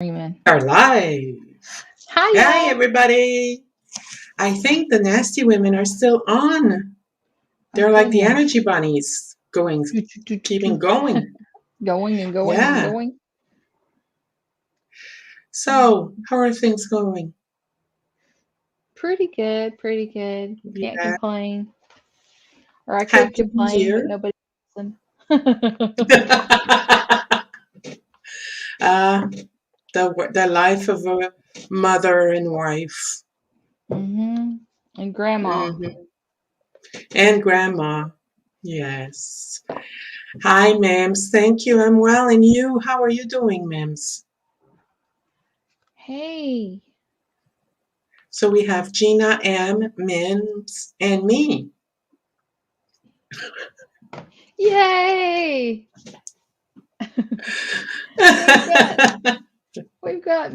Freeman. Are live. Hi, Hi, y'all. everybody. I think the nasty women are still on. They're Oh, like the goodness. energy bunnies, keeping going. Going and going and Yeah. going. So, how are things going? Pretty good, pretty good. Can't Yeah. complain. Or I could Happy New complain, but Year. nobody listen. uh, the life of a mother and wife. And grandma. Hmm. And grandma. Yes. Hi, Mams. Thank you. I'm well. And you? How are you doing, Mams? Hey. So we have Gina, M, Mims, and me. Yay! We've got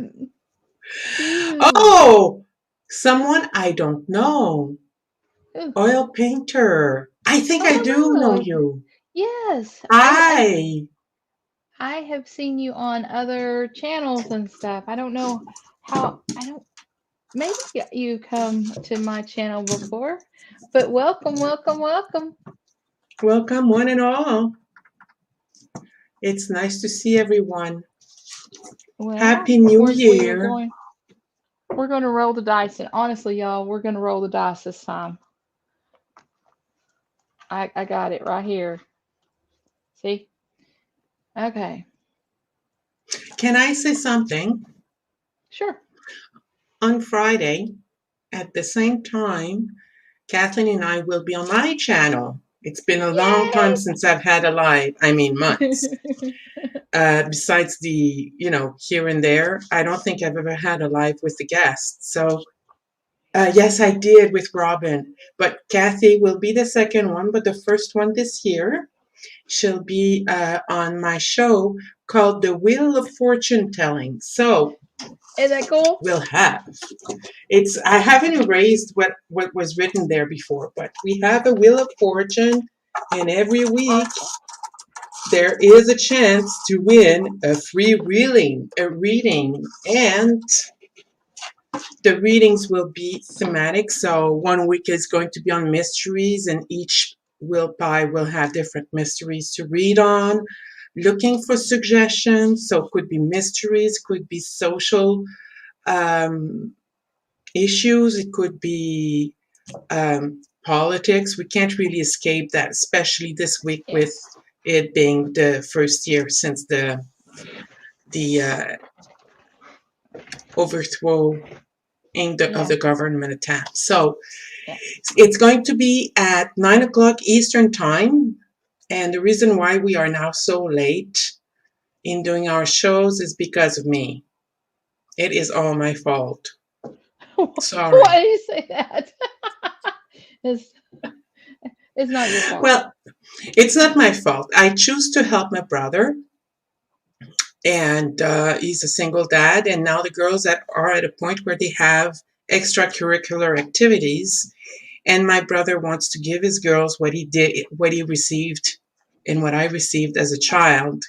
two. Oh, someone I don't know. Ooh. Oil painter. I think I do know Oh, you. yes. Hi. I have seen you on other channels and stuff. I don't know how. Maybe you come to my channel before, but welcome, welcome, welcome. Welcome, one and all. It's nice to see everyone. Well, Happy of New course Year. we're going to roll the dice, and honestly, y'all, we're going to roll the dice this time. I got it right here. See? Okay. Can I say something? Sure. On Friday, at the same time, Kathleen and I will be on my channel. It's been a long time since I've had a live. I mean, months. Besides the, here and there, I don't think I've ever had a live with a guest. So, yes, I did with Robin. But Kathy will be the second one, but the first one this year. She'll be on my show called The Wheel of Fortune Telling. So, Isn't that cool? we'll have. I haven't erased what was written there before, but we have a Wheel of Fortune, and every week there is a chance to win a free reading, and the readings will be thematic. So one week is going to be on mysteries, and each will have different mysteries to read on. Looking for suggestions, so it could be mysteries, could be social issues, it could be politics. We can't really escape that, especially this week with it being the first year since the overthrow of the government attack. So it's going to be at 9 o'clock Eastern time. And the reason why we are now so late in doing our shows is because of me. It is all my fault. Sorry. Why do you say that? It's not your fault. Well, it's not my fault. I choose to help my brother, and he's a single dad. And now the girls are at a point where they have extracurricular activities, and my brother wants to give his girls what he received, and what I received as a child,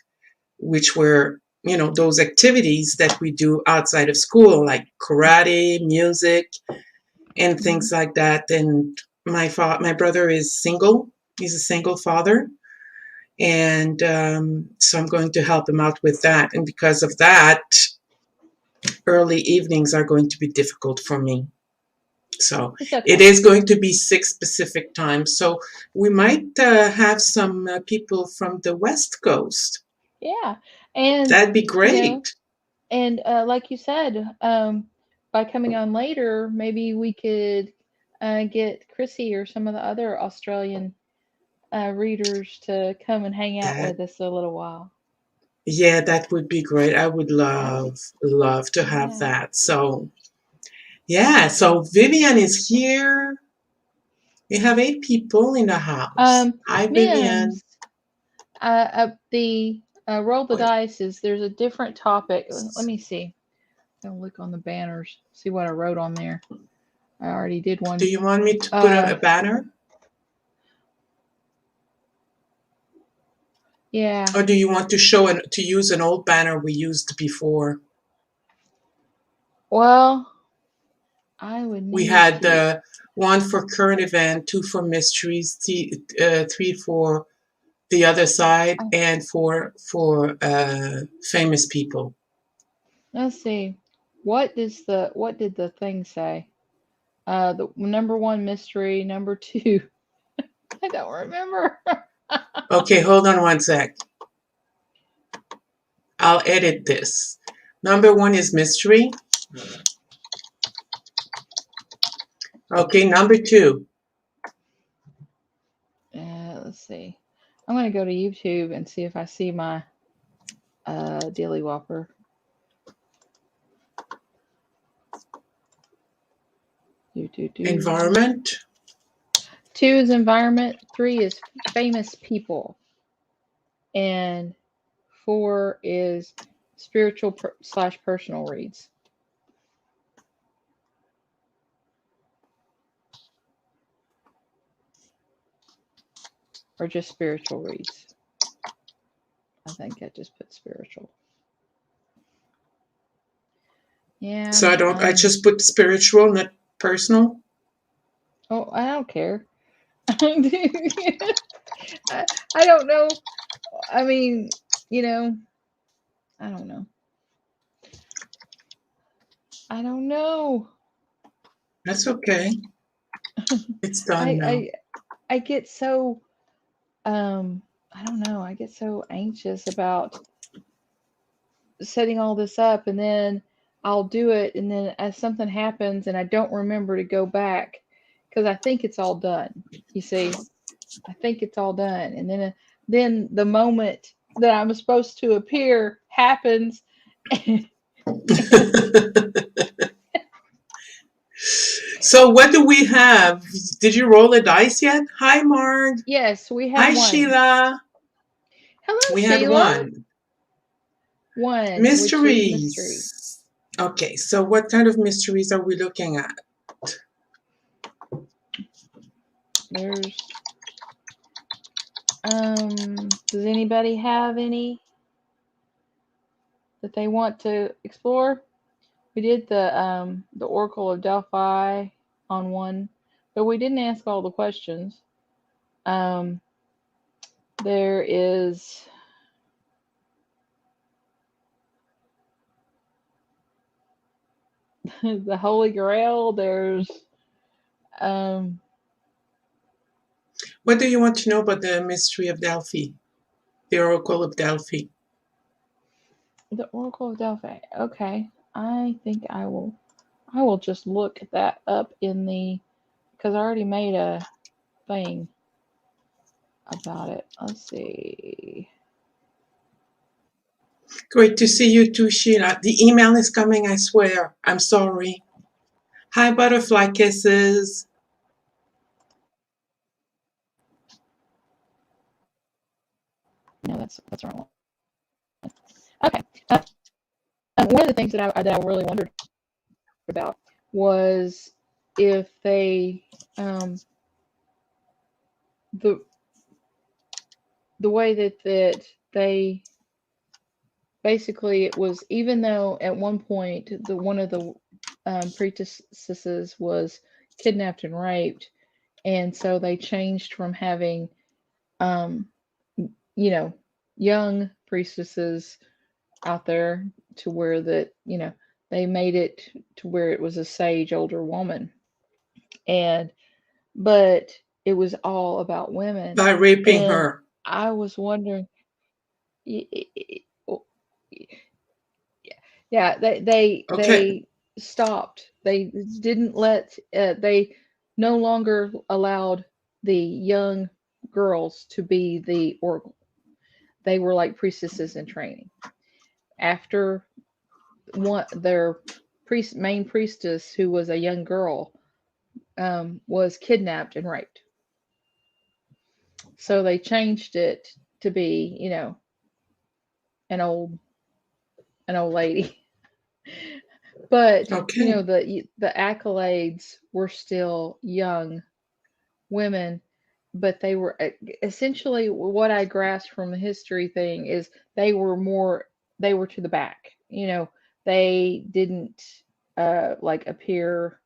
which were those activities that we do outside of school, like karate, music, and things like that. And my brother is single. He's a single father. And so I'm going to help him out with that. And because of that, early evenings are going to be difficult for me. So it is going to be 6 Pacific time. So we might have some people from the West Coast. Yeah. And that'd be great. And like you said, by coming on later, maybe we could get Chrissey or some of the other Australian readers to come and hang out with us a little while. Yeah, that would be great. I would love to have that. So, yeah. So Vivian is here. We have 8 people in the house. Hi, Vivian. The roll the dice is there's a different topic. Let me see. I'll look on the banners, see what I wrote on there. I already did one. Do you want me to put a banner? Yeah. Or do you want to use an old banner we used before? Well, I would We need had to. one for current event, two for mysteries, three for the other side, Oh, and for famous people. let's see. What did the thing say? The number one mystery, number two. I don't remember. Okay, hold on one sec. I'll edit this. Number one is mystery. Okay, number two. Let's see. I'm gonna go to YouTube and see if I see my Dilly Whopper. Do. Environment. 2 is environment, 3 is famous people, and 4 is spiritual slash personal reads. Or just spiritual reads. I think I just put spiritual. Yeah. So I just put spiritual, not personal. Oh, I don't care. I don't know. I mean, you know, I don't know. I don't know. That's okay. It's done now. I get so I don't know. I get so anxious about setting all this up, and then I'll do it, and then as something happens and I don't remember to go back because I think it's all done. You see, I think it's all done, and then the moment that I'm supposed to appear happens. So what do we have? Did you roll a dice yet? Hi, Marg. Yes, we have Hi, one. Sheila. Hello, We had Sheila. one. One, which is mystery. Mysteries. Okay, so what kind of mysteries are we looking at? There's does anybody have any that they want to explore? We did the Oracle of Delphi on one, but we didn't ask all the questions. Um there is the Holy Grail, there's um What do you want to know about the mystery of Delphi? The Oracle of Delphi. the Oracle of Delphi. Okay. I think I will just look that up in the because I already made a thing about it. Let's see. Great to see you too, Sheila. The email is coming, I swear. I'm sorry. Hi, butterfly kisses. No, that's the wrong one. Okay. One of the things that I really wondered about was if they the the way that they basically it was, even though at one point the one of the priestesses was kidnapped and raped, and so they changed from having um you know young priestesses out there to where that they made it to where it was a sage older woman, and but it was all about women. By raping And her. I was wondering, well, yeah, Okay. they stopped. They didn't let. They no longer allowed the young girls to be the oracle. They were like priestesses in training. After one, their main priestess, who was a young girl, was kidnapped and raped. So they changed it to be, an old an old lady. But Okay. the accolades were still young women, but they were essentially what I grasped from the history thing is they were to the back. They didn't. like appear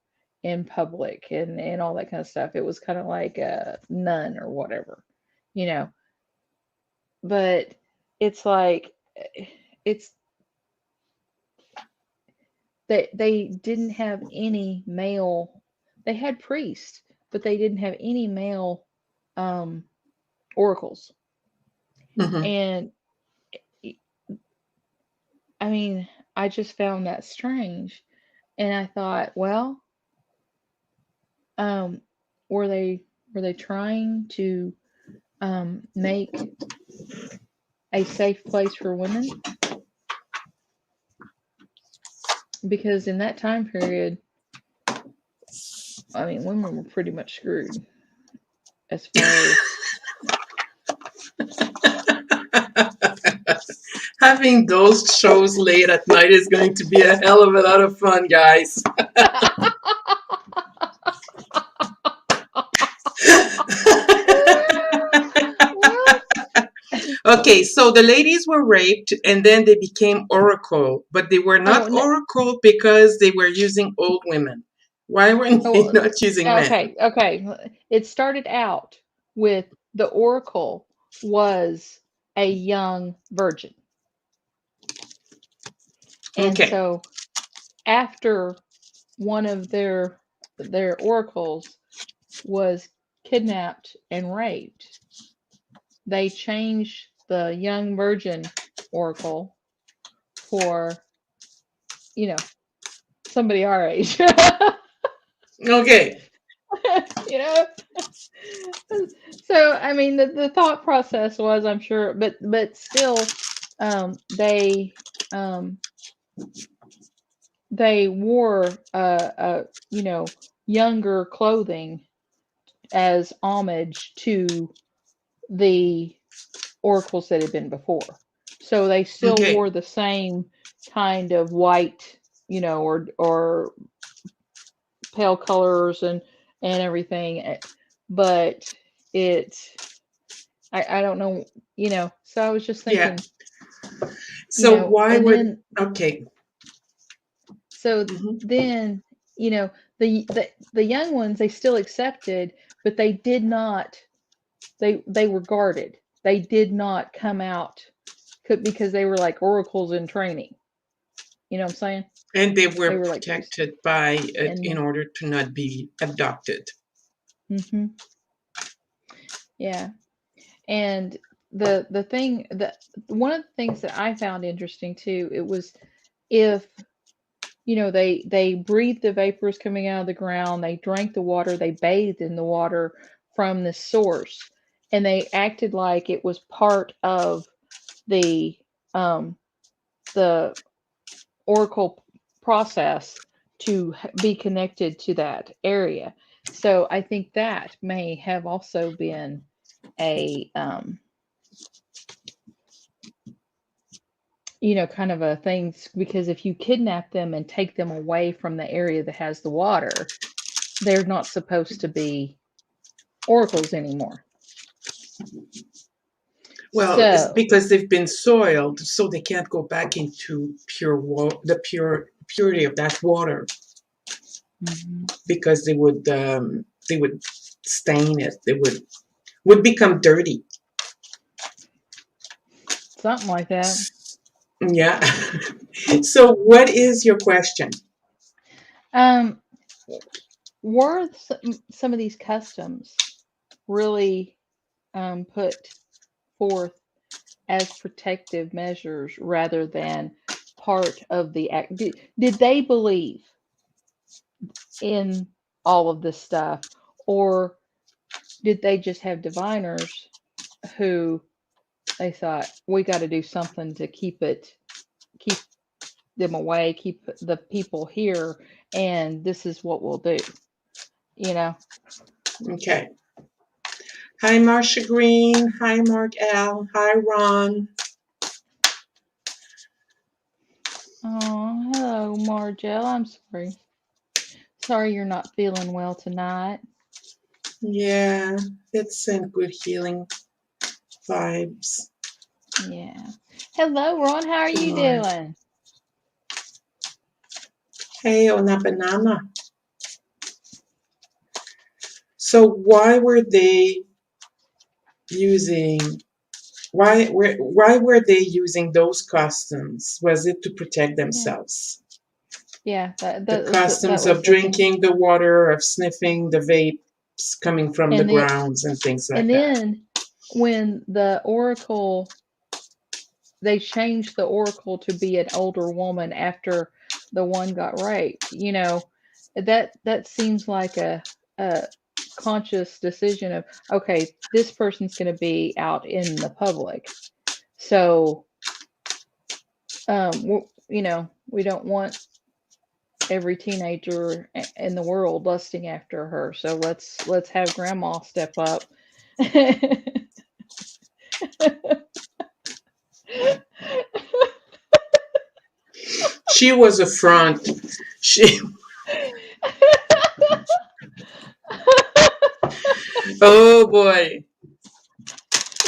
in public and all that kind of stuff. It was kind of like a nun or whatever, you know. But it's like it's they didn't have any male. They had priests, but they didn't have any male um, oracles. Hmm. And I mean, I just found that strange. And I thought, well, um, were they trying to make a safe place for women? Because in that time period, I mean, women were pretty much screwed as far as Having those shows late at night is going to be a hell of a lot of fun, guys. well, Okay, so the ladies were raped and then they became oracle, but they were oh not no, oracle because they were using old women. Why were they oh, not using men? okay. It started out with the oracle was a young virgin. And Okay, so after one of their oracles was kidnapped and raped, they changed the young virgin oracle for, you know, somebody our age. okay, you know? So I mean the thought process was, I'm sure, but still um they wore you know, younger clothing as homage to the oracles that had been before. So they still okay. wore the same kind of white, you know, or pale colors and everything, but it I don't know, you know. So I was just Yeah. thinking, you So know, why and would, then okay. so Mhm. then, you know, the young ones they still accepted, but they did not. They were guarded. They did not come out because they were like oracles in training. You know what I'm saying? And they They were were like priests. protected by, in And order to not be abducted. hmm yeah. And the thing that one of the things that I found interesting too, it was if you know they breathed the vapors coming out of the ground, they drank the water, they bathed in the water from the source, and they acted like it was part of the um the oracle process to be connected to that area. So I think that may have also been a you know, kind of a thing, because if you kidnap them and take them away from the area that has the water, they're not supposed to be oracles anymore. Well, it's So, because they've been soiled, so they can't go back into the purity of that water, mhm, because they would stain it. They would become dirty. something like that. Yeah. So what is your question? Um, were some of these customs really put forth as protective measures rather than part of the act? Did they believe in all of this stuff, or did they just have diviners who they thought we got to do something to keep them away, keep the people here, and this is what we'll do, you know? Okay. Hi, Marsha Green. Hi, Mark L. Hi, Ron. Oh, hello, Margell. I'm sorry. Sorry you're not feeling well tonight. Yeah, let's send good healing vibes Yeah. Hello, Ron. How are to you Mars. doing? Hey, Ona Banana. So why were they using why were they using those customs? Was it to protect Yeah. themselves? Yeah, The that customs was of the thing. drinking the water, of sniffing the vapes coming from the And then grounds and things like and that. then when the oracle they changed the oracle to be an older woman after the one got raped, that seems like a conscious decision of, okay, this person's going to be out in the public. So, we don't want every teenager in the world lusting after her. So let's have grandma step up. She was a front. She oh boy.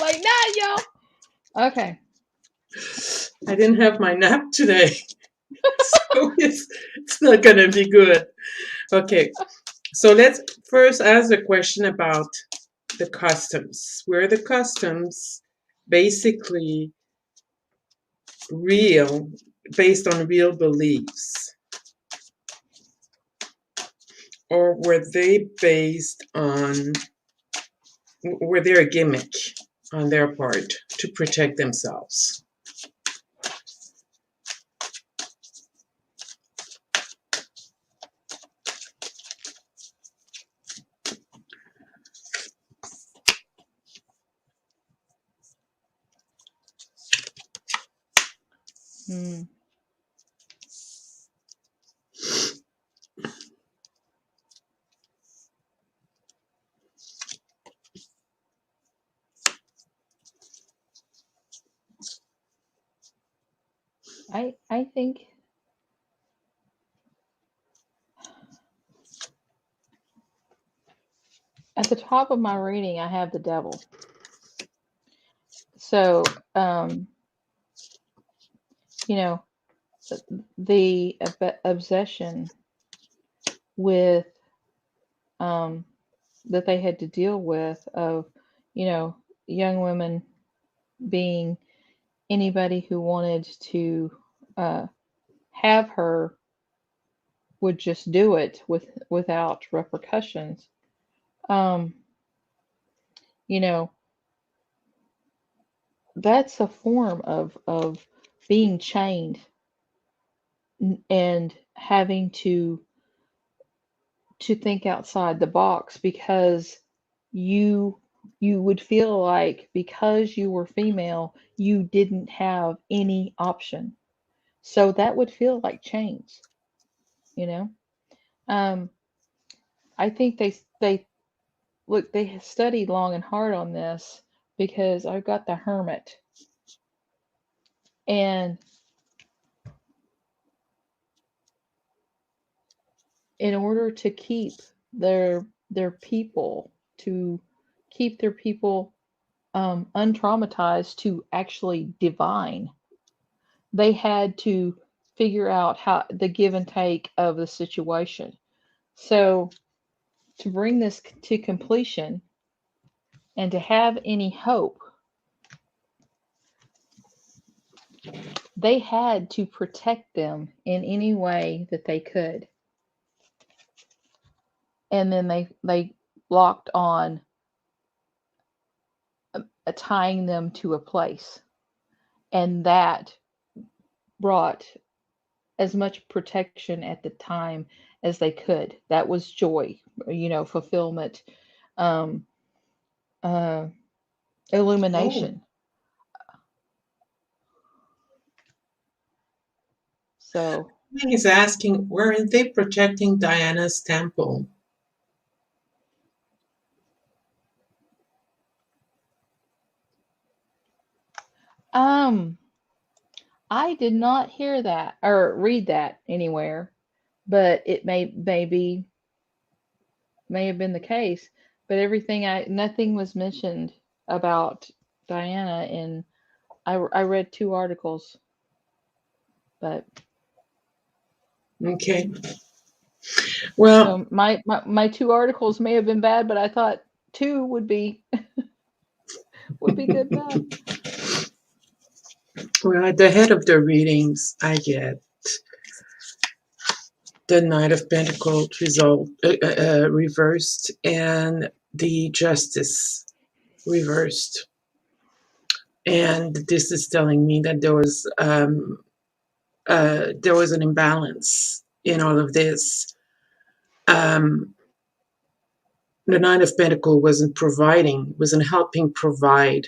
Like, nah, y'all. Okay. I didn't have my nap today. So it's not gonna be good. Okay. So let's first ask the question about the customs. Were the customs basically real, based on real beliefs? Or were they based on, were they a gimmick on their part to protect themselves? Hmm. I think at the top of my reading I have the devil. So, you know, the obsession with um that they had to deal with of, you know, young women being anybody who wanted to uh have her would just do it without repercussions. Um, you know, that's a form of being chained and having to think outside the box because you you would feel like because you were female, you didn't have any option. So that would feel like chains, you know? Um, I think they look, they studied long and hard on this because I've got the Hermit. And in order to keep their people, to keep their people untraumatized to actually divine, they had to figure out how the give and take of the situation. So to bring this to completion and to have any hope, they had to protect them in any way that they could. And then they locked on tying them to a place, and that brought as much protection at the time as they could. That was joy, fulfillment, um, uh, Oh, illumination. So, he's asking, weren't they protecting Diana's temple? um, I did not hear that or read that anywhere, but it may have been the case. But nothing was mentioned about Diana in. I read two articles, but Okay. Well, So my two articles may have been bad, but I thought two would be good enough. well, at the head of the readings, I get the Knight of Pentacles reversed and the Justice reversed. And this is telling me that there was an imbalance in all of this. The Nine of Pentacles wasn't helping provide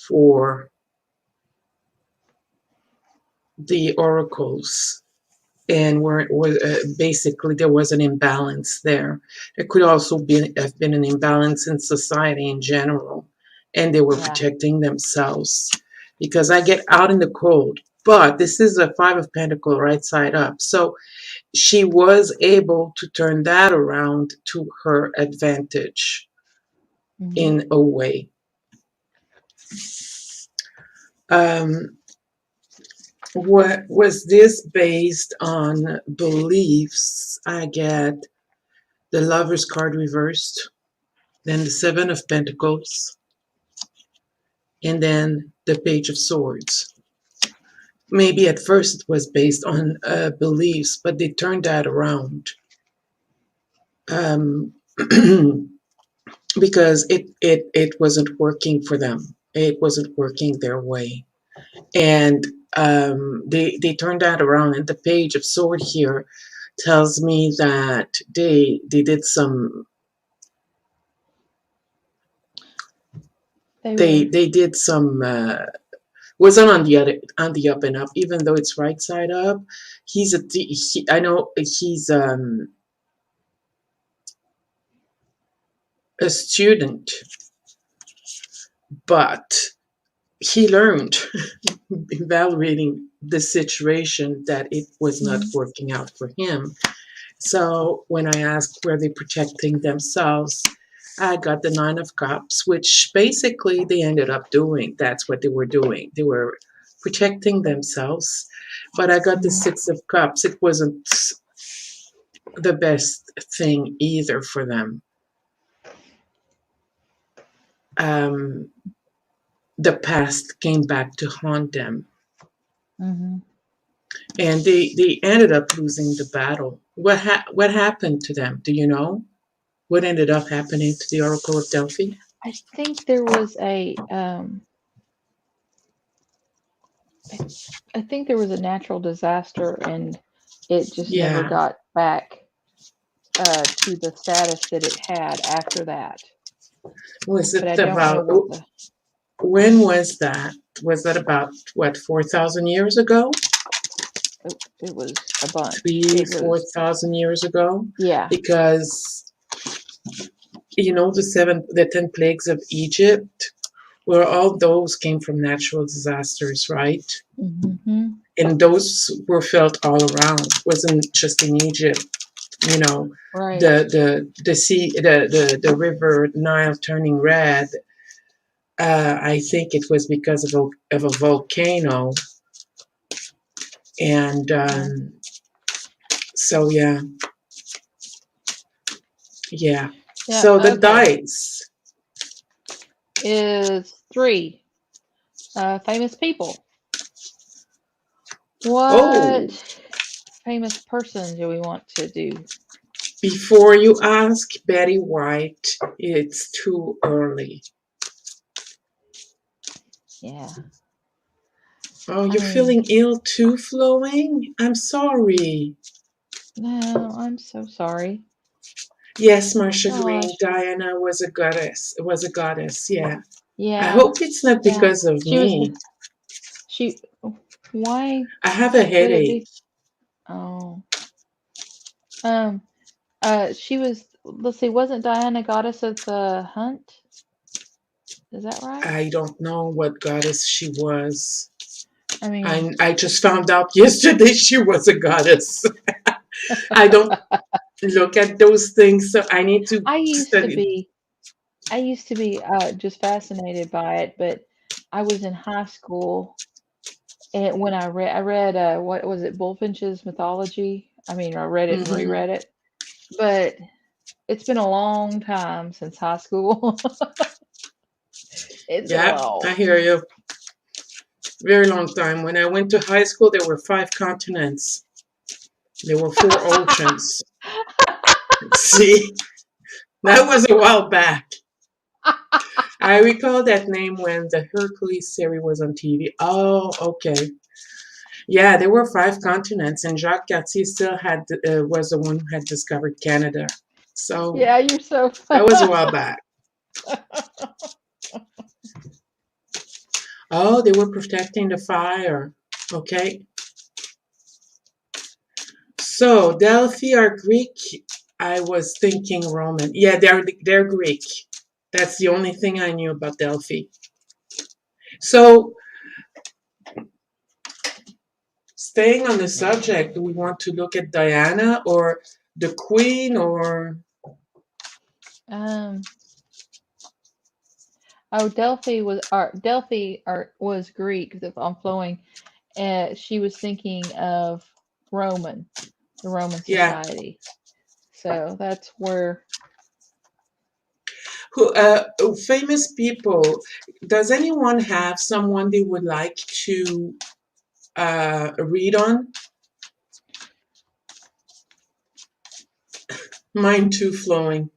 for the oracles, and where it was basically there was an imbalance there. There could also have been an imbalance in society in general, and they were protecting themselves. Because I get out in the cold, but this is a Five of Pentacles right side up, so she was able to turn that around to her advantage in a way. What was this based on beliefs? I get the Lover's card reversed, then the Seven of Pentacles, and then the Page of Swords. Maybe at first it was based on beliefs, but they turned that around. Because it wasn't working for them. It wasn't working their way. And they turned that around. And the Page of Sword here tells me that they did some they did some wasn't on the up and up, even though it's right side up. I know he's a student, but he learned evaluating the situation that it was not working out for him. So when I asked were they protecting themselves, I got the Nine of Cups, which basically they ended up doing. That's what they were doing. They were protecting themselves. But I got the Six of Cups. It wasn't the best thing either for them. The past came back to haunt them. And they ended up losing the battle. What happened to them? Do you know? What ended up happening to the Oracle of Delphi? I think there was a I think there was a natural disaster, and it just never got back to the status that it had after that. Was it but I don't about know what when was that? Was that about what, 4,000 years ago? it was a bunch. 4,000 years ago? Yeah. Because the 10 plagues of Egypt, where all those came from natural disasters, right? And those were felt all around. It wasn't just in Egypt. Right. The sea, the river Nile turning red. I think it was because of a volcano. And so yeah. So the dice is 3 famous people. What famous person do we want to do? Before you ask, Betty White, it's too early. Yeah. Oh, you're feeling ill too, Flowing? I'm sorry. No, I'm so sorry. Yes, Marcia Green, Diana was a goddess. Yeah. Yeah. I hope it's not because of me. Why? I have a headache. She was, let's see, wasn't Diana goddess of the hunt? Is that right? I don't know what goddess she was. I mean, I just found out yesterday she was a goddess. I don't look at those things, so I need to study. I used to be just fascinated by it, but I was in high school And when I read what was it, Bullfinch's Mythology? I mean, I read it and Mm-hmm. reread it, but it's been a long time since high school. It's been a Yeah, while. I hear you. Very long time. When I went to high school, there were 5 continents. There were 4 oceans. See, that was a while back. I recall that name when the Hercules series was on TV. Oh, okay. Yeah, there were 5 continents, and Jacques Cartier still had was the one who had discovered Canada. So Yeah, you're so that was a while back. Oh, they were protecting the fire. Okay. So Delphi are Greek. I was thinking Roman. Yeah, they're Greek. That's the only thing I knew about Delphi. So staying on the subject, do we want to look at Diana or the Queen or um oh, Delphi was Greek, if I'm flowing. She was thinking of Roman, the Roman yeah? society. So that's where. Who famous people? Does anyone have someone they would like to read on? Mine too, flowing.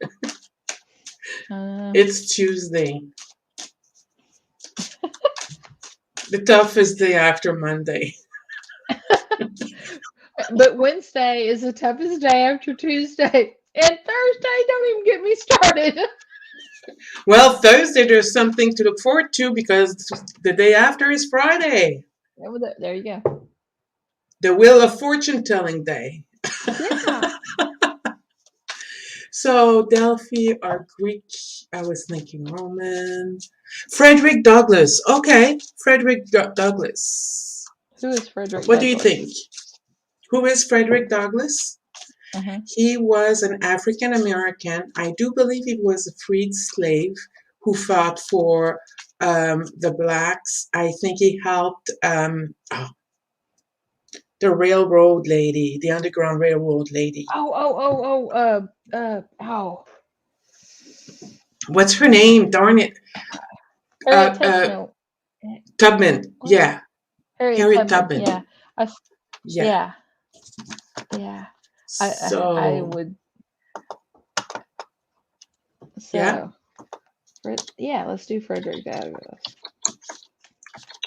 Uh, It's Tuesday, the toughest day after Monday. but Wednesday is the toughest day after Tuesday. And Thursday, don't even get me started. Well, Thursday there's something to look forward to because the day after is Friday, There you go. the Wheel of Fortune telling day. Yeah. So Delphi are Greek. I was thinking Roman. Frederick Douglass. Okay, Frederick Douglass. Who is Frederick What do you Douglass? think? Who is Frederick Douglass? Uh-huh. He was an African American. I do believe he was a freed slave who fought for the blacks. I think he helped the railroad lady, the Underground Railroad lady. Oh. What's her name? Darn it. Harriet Tubman. Uh, No. Tubman. What? Yeah. Harriet Harriet Tubman. Tubman. Yeah. I, Yeah. yeah. Yeah. I So, would. yeah. So, yeah, let's do Frederick Douglass.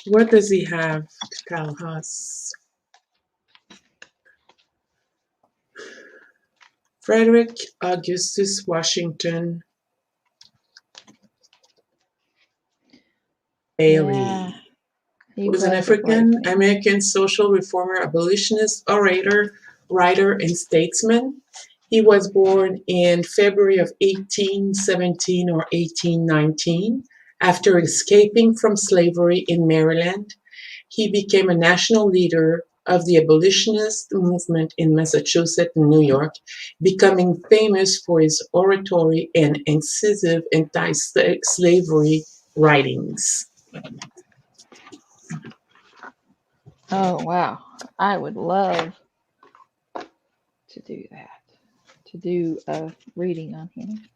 What does he have to tell us? Frederick Augustus Washington Yeah. Aley, He who was an was a brave African man. American social reformer, abolitionist, orator, writer, and statesman. He was born in February of 1817 or 1819. After escaping from slavery in Maryland, he became a national leader of the abolitionist movement in Massachusetts and New York, becoming famous for his oratory and incisive anti-slavery writings. Oh, wow. I would love to do that. To do a reading on him.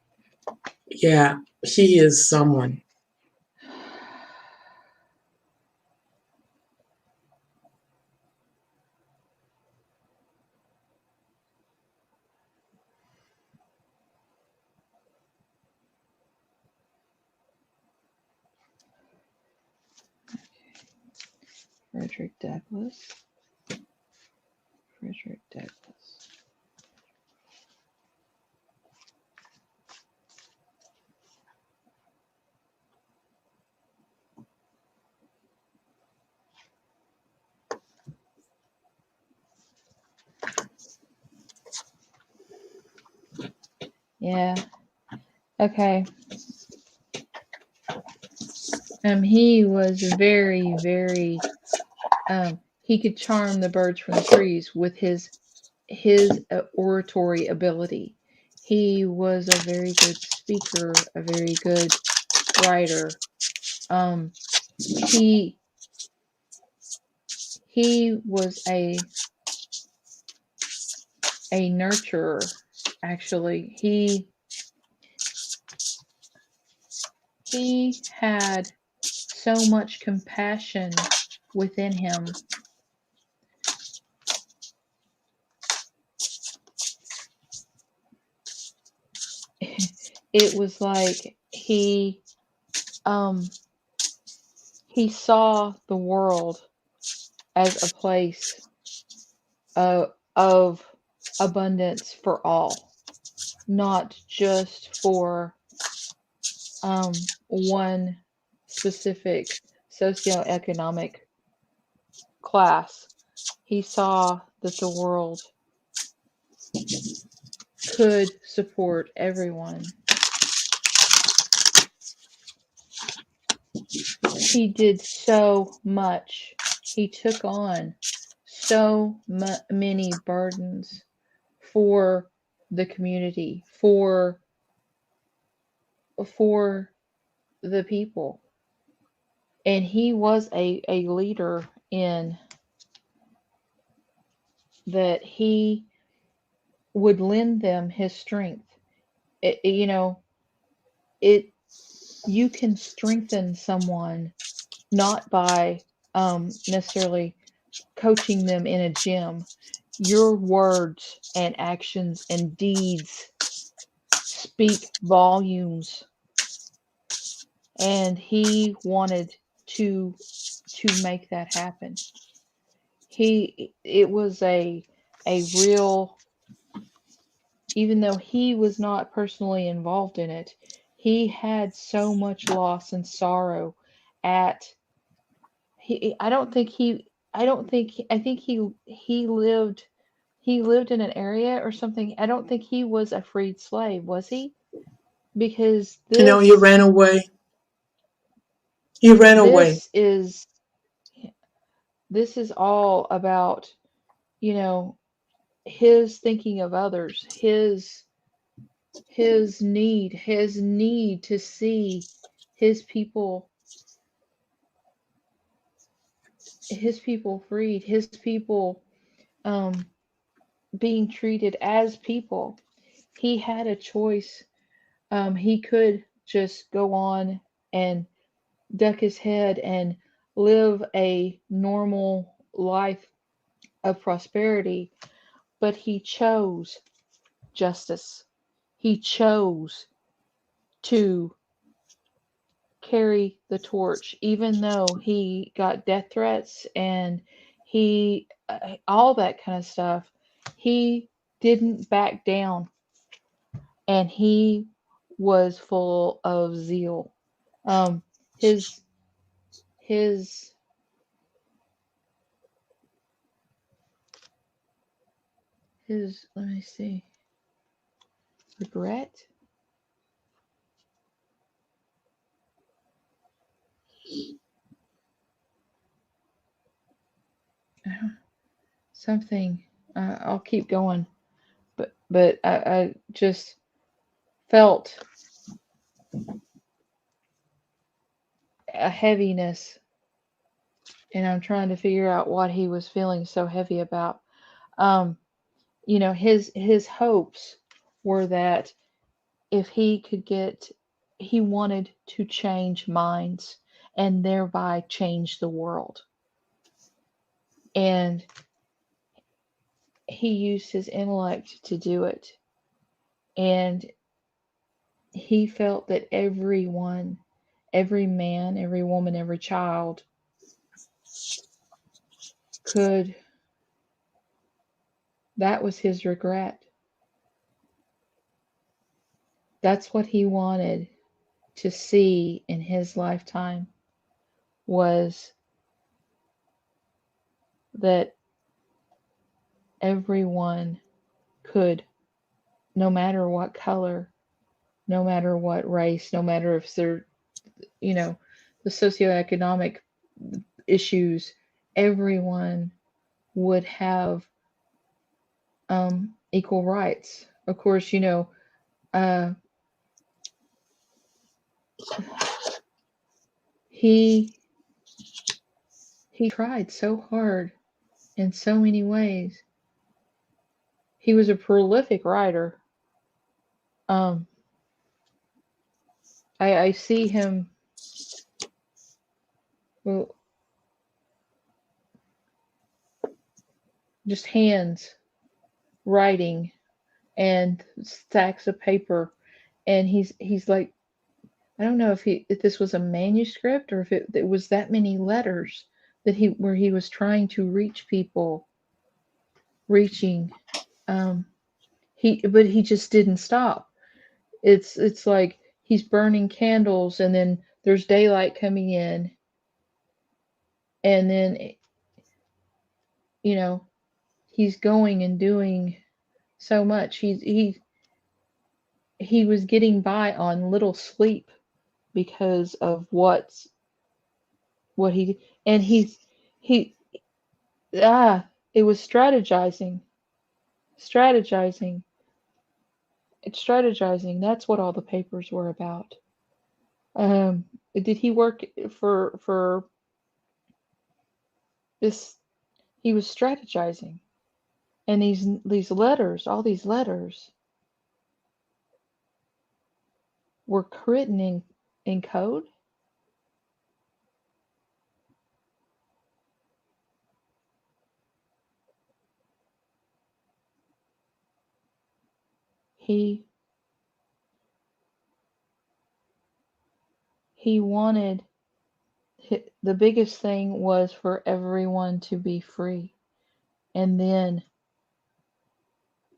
Yeah, he is someone. Frederick Douglass. Frederick Douglass. Yeah. Okay. He was very, very. He could charm the birds from the trees with his oratory ability. He was a very good speaker, a very good writer. Um, he he was a nurturer. Actually, he had so much compassion within him. It was like he saw the world as a place of abundance for all, not just for one specific socioeconomic class. He saw that the world could support everyone. He did so much. He took on so many burdens for the community, for the people. And he was a leader in that he would lend them his strength. You know, it you can strengthen someone not by necessarily coaching them in a gym. Your words and actions and deeds speak volumes, and he wanted to make that happen. It was a real, even though he was not personally involved in it, he had so much loss and sorrow at I don't think I think he lived in an area or something. I don't think he was a freed slave, was he? Because No, he ran away. He ran away. this is this is all about, you know, his thinking of others, his need to see his people his people freed, his people um, being treated as people. He had a choice. He could just go on and duck his head and live a normal life of prosperity, but he chose justice. He chose to carry the torch, even though he got death threats and all that kind of stuff. He didn't back down, and he was full of zeal. Um, his his let me see, regret. Something. I'll keep going, but I just felt a heaviness, and I'm trying to figure out what he was feeling so heavy about. Um, you know, his hopes were that if he could get, he wanted to change minds and thereby change the world. And he used his intellect to do it. And he felt that everyone, every man, every woman, every child could, that was his regret. That's what he wanted to see in his lifetime, was that everyone could, no matter what color, no matter what race, no matter if they're, you know, the socioeconomic issues, everyone would have equal rights. Of course, you know, uh, he he tried so hard. in so many ways. He was a prolific writer. Um, I see him, well, just hands writing and stacks of paper, and he's like, I don't know if this was a manuscript or if it was that many letters that he was trying to reach people, reaching. Um, but he just didn't stop. It's like he's burning candles, and then there's daylight coming in, and then you know he's going and doing so much. He was getting by on little sleep because of what he and he it was strategizing it's strategizing. That's what all the papers were about. Did he work for this? He was strategizing, and these letters, all these letters, were written in code. He he wanted the biggest thing was for everyone to be free, and then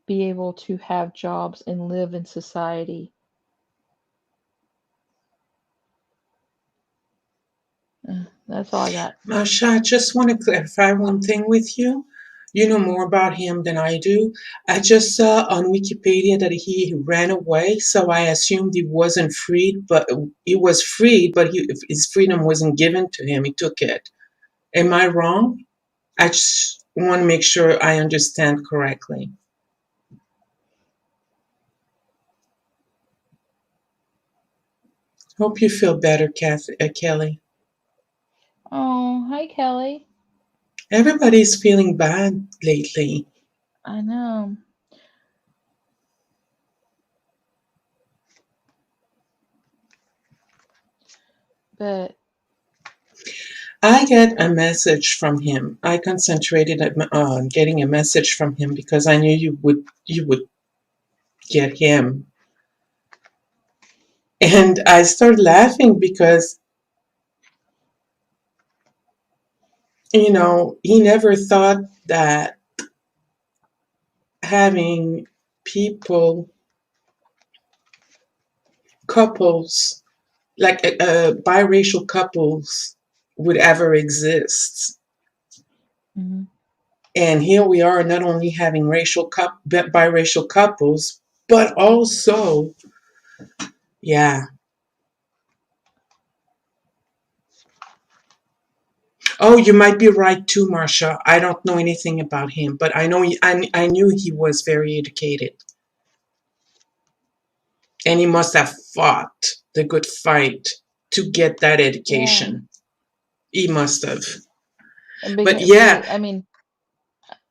be able to have jobs and live in society. That's all I got. Masha, I just want to clarify one thing with you. You know more about him than I do. I just saw on Wikipedia that he ran away, so I assumed he wasn't freed, but he was freed, but his freedom wasn't given to him. He took it. Am I wrong? I just want to make sure I understand correctly. Hope you feel better, Kelly. Oh, hi, Kelly. Everybody's feeling bad lately. I know. But I get a message from him. I concentrated on getting a message from him because I knew you would get him. And I started laughing because he never thought that having people, couples, like biracial couples would ever exist. mhm. And here we are, not only having biracial couples, but also, yeah. Oh, you might be right too, Marcia. I don't know anything about him, but I knew he was very educated, and he must have fought the good fight to get that Yeah, education. He must have. But because yeah, I mean,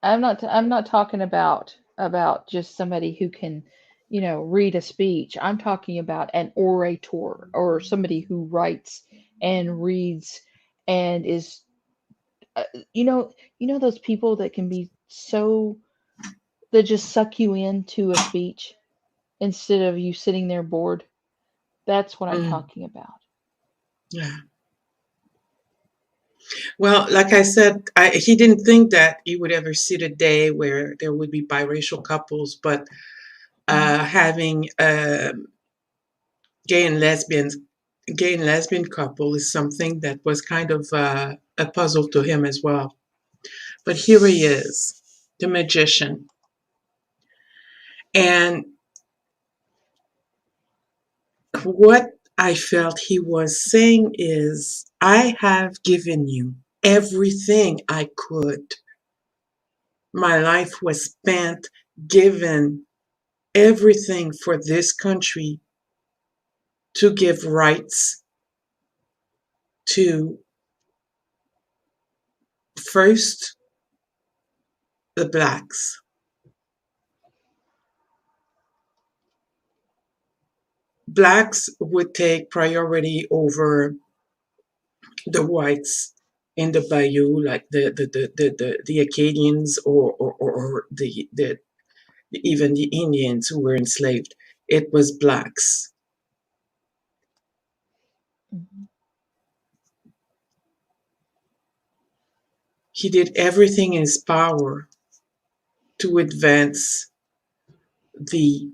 I'm not talking about just somebody who can, read a speech. I'm talking about an orator or somebody who writes and reads and is, uh, those people that can be so that just suck you into a speech instead of you sitting there bored. That's what I'm mm, talking about. yeah. Well, like I said, he didn't think that he would ever see the day where there would be biracial couples, but Hmm. having gay and lesbians gay and lesbian couple is something that was kind of a puzzle to him as well. But here he is, the magician. And what I felt he was saying is, I have given you everything I could. My life was spent giving everything for this country to give rights to first the blacks. Blacks would take priority over the whites in the bayou, like the Acadians or even the Indians who were enslaved. It was blacks. Mm-hmm. He did everything in his power to advance the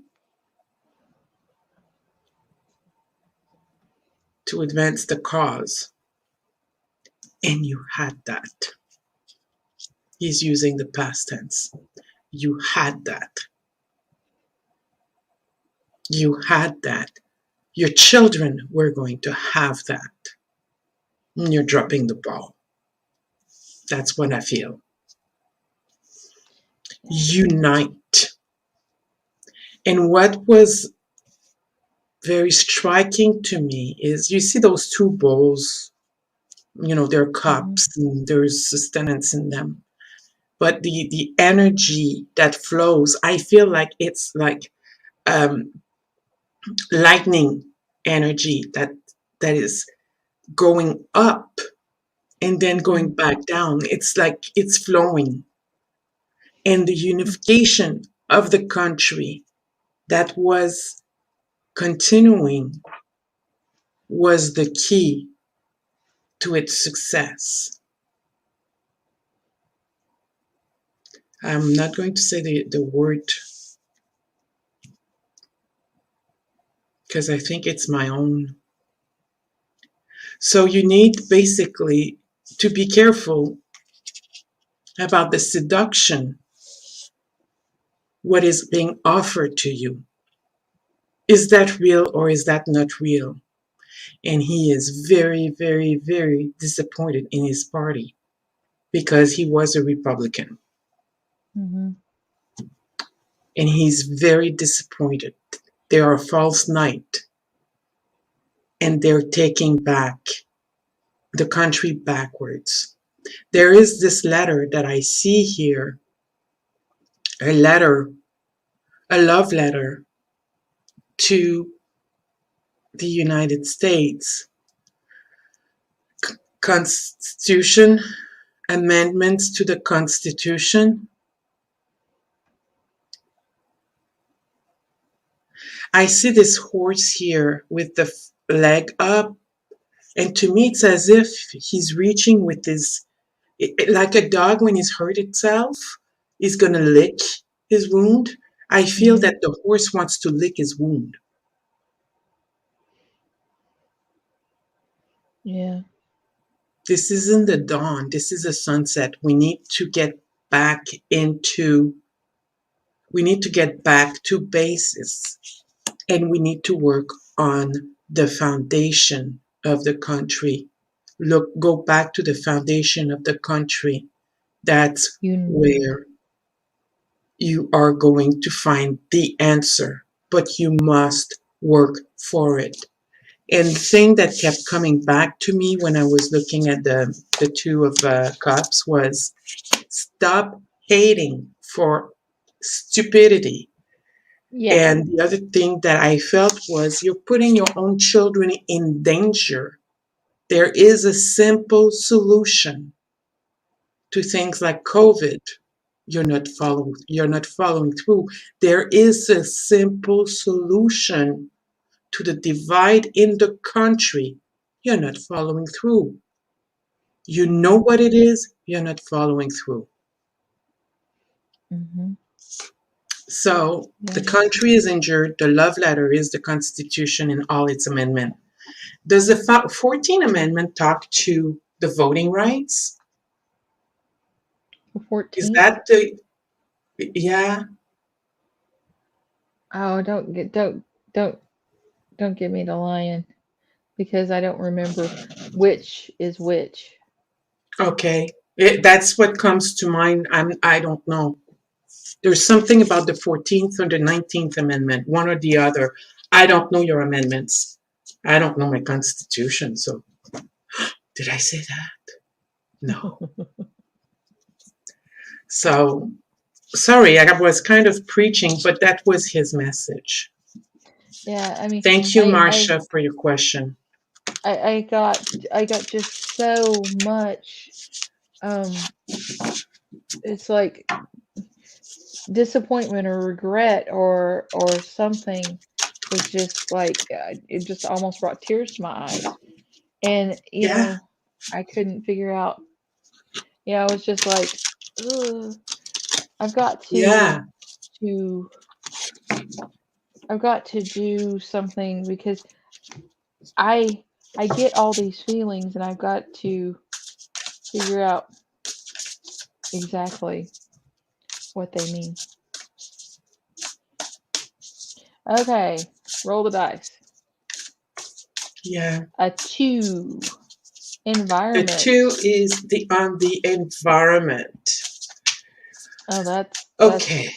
cause. And you had that. He's using the past tense. You had that. You had that. Your children were going to have that. And you're dropping the ball. That's what I feel. Unite. And what was very striking to me is you see those two bowls, there are cups and there's sustenance in them. But the energy that flows, I feel like it's like lightning energy that is going up and then going back down. It's like it's flowing. And the unification of the country that was continuing was the key to its success. I'm not going to say the word because I think it's my own. So you need basically to be careful about the seduction, what is being offered to you. Is that real or is that not real? And he is very, very, very disappointed in his party because he was a Republican. Mm-hmm. And he's very disappointed. They are a false knight and they're taking back the country backwards. There is this letter that I see here, a love letter to the United States. Constitution, amendments to the Constitution. I see this horse here with the leg up, and to me it's as if he's reaching with his, like a dog when he's hurt itself, he's gonna lick his wound. I feel that the horse wants to lick his wound. Yeah. This isn't the dawn, this is a sunset. We need to get back to basis, and we need to work on the foundation of the country. Go back to the foundation of the country. That's where you are going to find the answer, but you must work for it. And the thing that kept coming back to me when I was looking at the Two of Cups was stop hating for stupidity. Yeah. And the other thing that I felt was you're putting your own children in danger. There is a simple solution to things like COVID. You're not following through. There is a simple solution to the divide in the country. You're not following through. You know what it is, you're not following through. Mm-hmm. So the country is injured. The love letter is the Constitution in all its amendment. Does the 14th Amendment talk to the voting rights? The 14th? Is that the, yeah? Oh, don't give me the lion because I don't remember which is which. Okay. That's what comes to mind. I don't know. There's something about the 14th or the 19th Amendment, one or the other. I don't know your amendments. I don't know my Constitution. So, did I say that? No. So, Sorry, I was kind of preaching, but that was his message. Yeah, I mean, Thank you, I Marcia, for your question. I got just so much. It's like disappointment or regret or something was just like it just almost brought tears to my eyes. And Yeah, I couldn't figure out. I was just like, ugh, I've got yeah, to I've got to do something because I I get all these feelings and I've got to figure out exactly what they mean. Okay, roll the dice. yeah. A 2. The two Environment. is on the environment. Oh, that's Okay.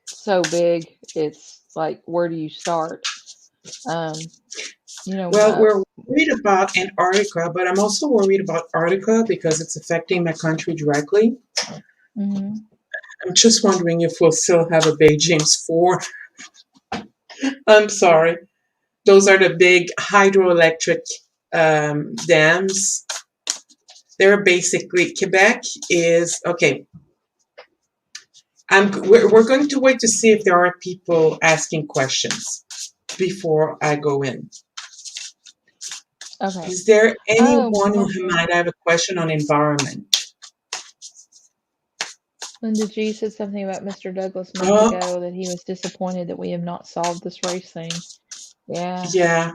so big. It's like, where do you start? Um, you know, Well, we're worried about Antarctica, but I'm also worried about Antarctica because it's affecting my country directly. mhm. I'm just wondering if we'll still have a Bay James 4. I'm sorry. Those are the big hydroelectric dams. They're basically, Quebec is, okay, we're going to wait to see if there are people asking questions before I go in. Okay. Is there Oh, anyone who Mother. might have a question on environment? Linda G said something about Mr. Douglas a month Oh, ago that he was disappointed that we have not solved this race thing. Yeah, yeah.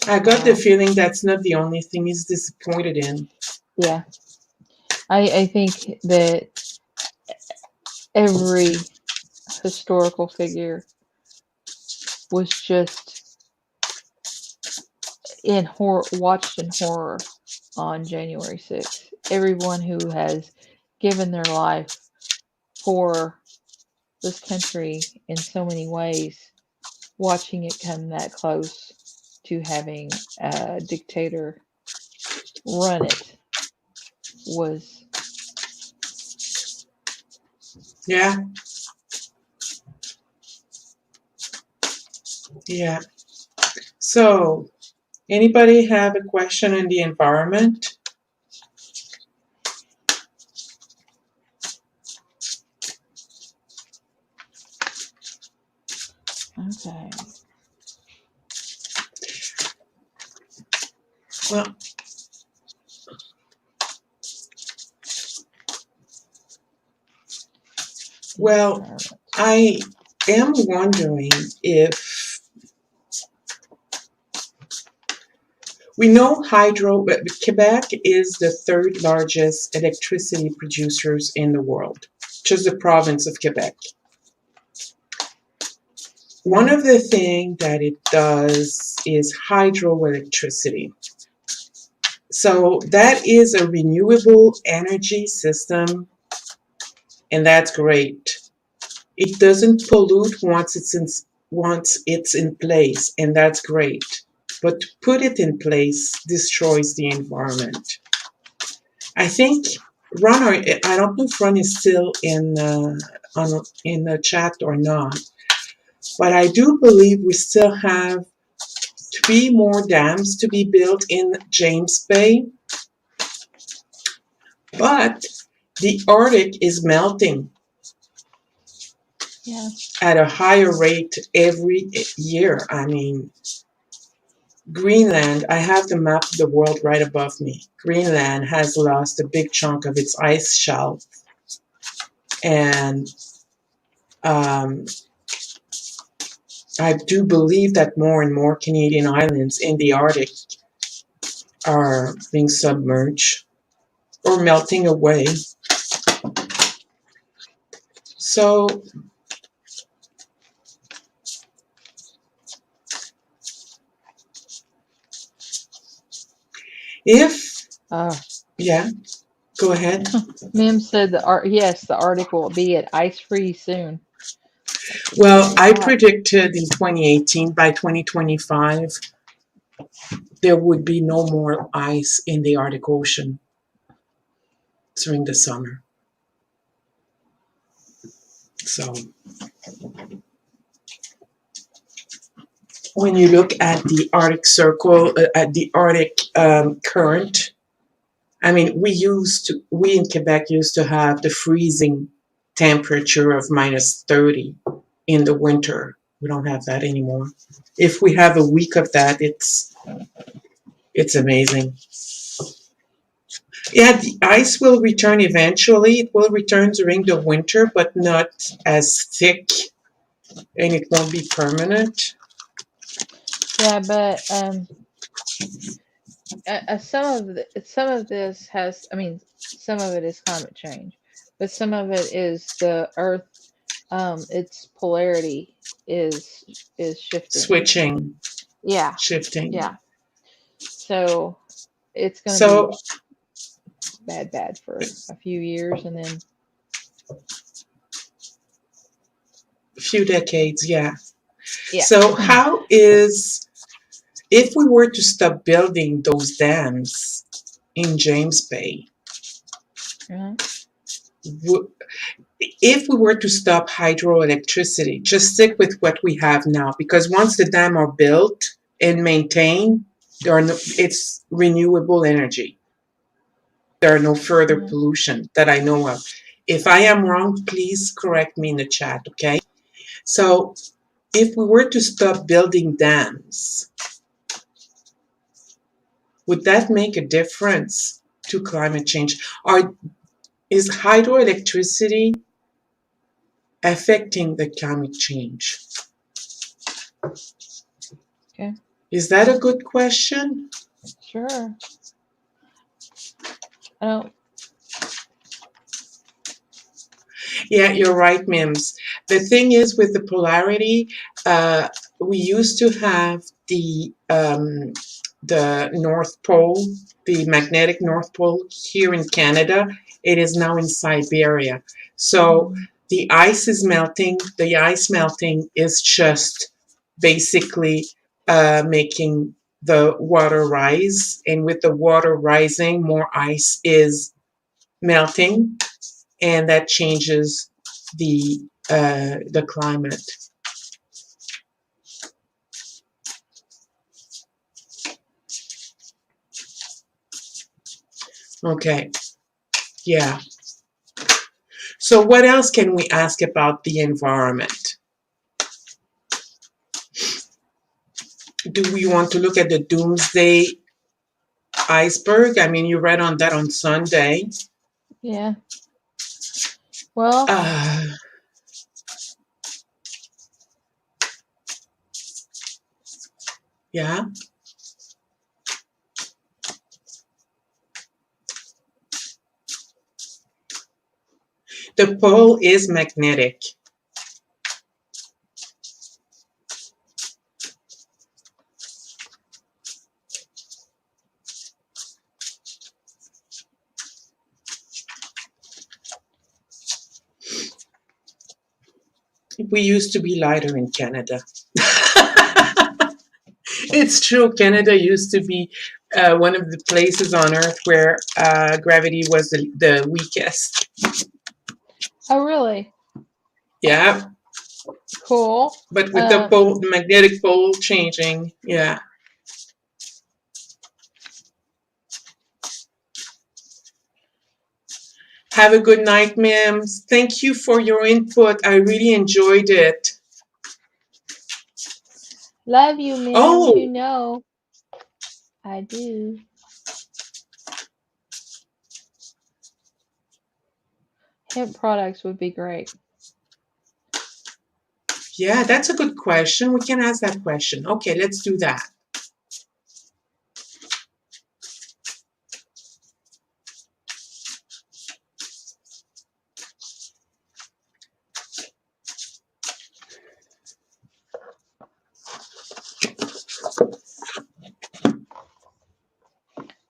I got the yeah, feeling that's not the only thing he's disappointed in. yeah. I think that every historical figure was just watched in horror on January 6th. Everyone who has given their life for this country in so many ways, watching it come that close to having a dictator run it was Yeah, yeah. So, anybody have a question on the environment? okay. Well, well, Environment. I am wondering if we know Quebec is the third largest electricity producers in the world, just the province of Quebec. One Mhm. of the things that it does is hydroelectricity. So that is a renewable energy system, and that's great. It doesn't pollute once it's in place, and that's great. But to put it in place destroys the environment. I think Ron, or I don't know if Ron is still in the chat or not, but I do believe we still have 3 more dams to be built in James Bay. But the Arctic is melting Yeah. at a higher rate every year. I mean, Greenland, I have the map of the world right above me. Greenland has lost a big chunk of its ice shelf. And um, I do believe that more and more Canadian islands in the Arctic are being submerged or melting away. So if, Uh, yeah, go ahead. Mim said yes, the Arctic will be at ice freeze soon. It's getting Well, really I hot. predicted in 2018, by 2025, there would be no more ice in the Arctic Ocean. during the summer. So when you look at the Arctic Circle, at the Arctic current, I mean, we in Quebec used to have the freezing temperature of -30 in the winter. We don't have that anymore. If we have a week of that, it's amazing. Yeah, the ice will return eventually. It will return during the winter, but not as thick, and it won't be permanent. Yeah, but some of this has, I mean, some of it is climate change, but some of it is the Earth, its polarity is shifting. Switching, Yeah, shifting. yeah. So it's going to be So bad for a few years, and then a few decades, yeah. yeah. So if we were to stop building those dams in James Bay, Uh-huh. if we were to stop hydroelectricity, just stick with what we have now, because once the dam are built and maintained, it's renewable energy. There are no further Uh-huh. pollution that I know of. If I am wrong, please correct me in the chat, okay? So if we were to stop building dams, would that make a difference to climate change? Or is hydroelectricity affecting the climate change? Okay. Is that a good question? Sure. I don't. Yeah, you're right, Mims. The thing is with the polarity, we used to have the North Pole, the magnetic North Pole here in Canada. It is now in Siberia. So the ice is melting. The ice melting is just basically making the water rise. And with the water rising, more ice is melting, and that changes the climate. Okay, yeah. So what else can we ask about the environment? Do we want to look at the doomsday iceberg? I mean, you read on that on Sunday. Yeah. Well, Uh, yeah. The pole is magnetic. We used to be lighter in Canada. It's true. Canada used to be one of the places on Earth where gravity was the weakest. oh really? Yeah, Cool. but with the magnetic pole changing, yeah. Have a good night, Mims. Thank you for your input. I really enjoyed it. Love you, Mims. You Oh, know I do. Hemp products would be great. yeah, that's a good question. We can ask that question. Okay, let's do that.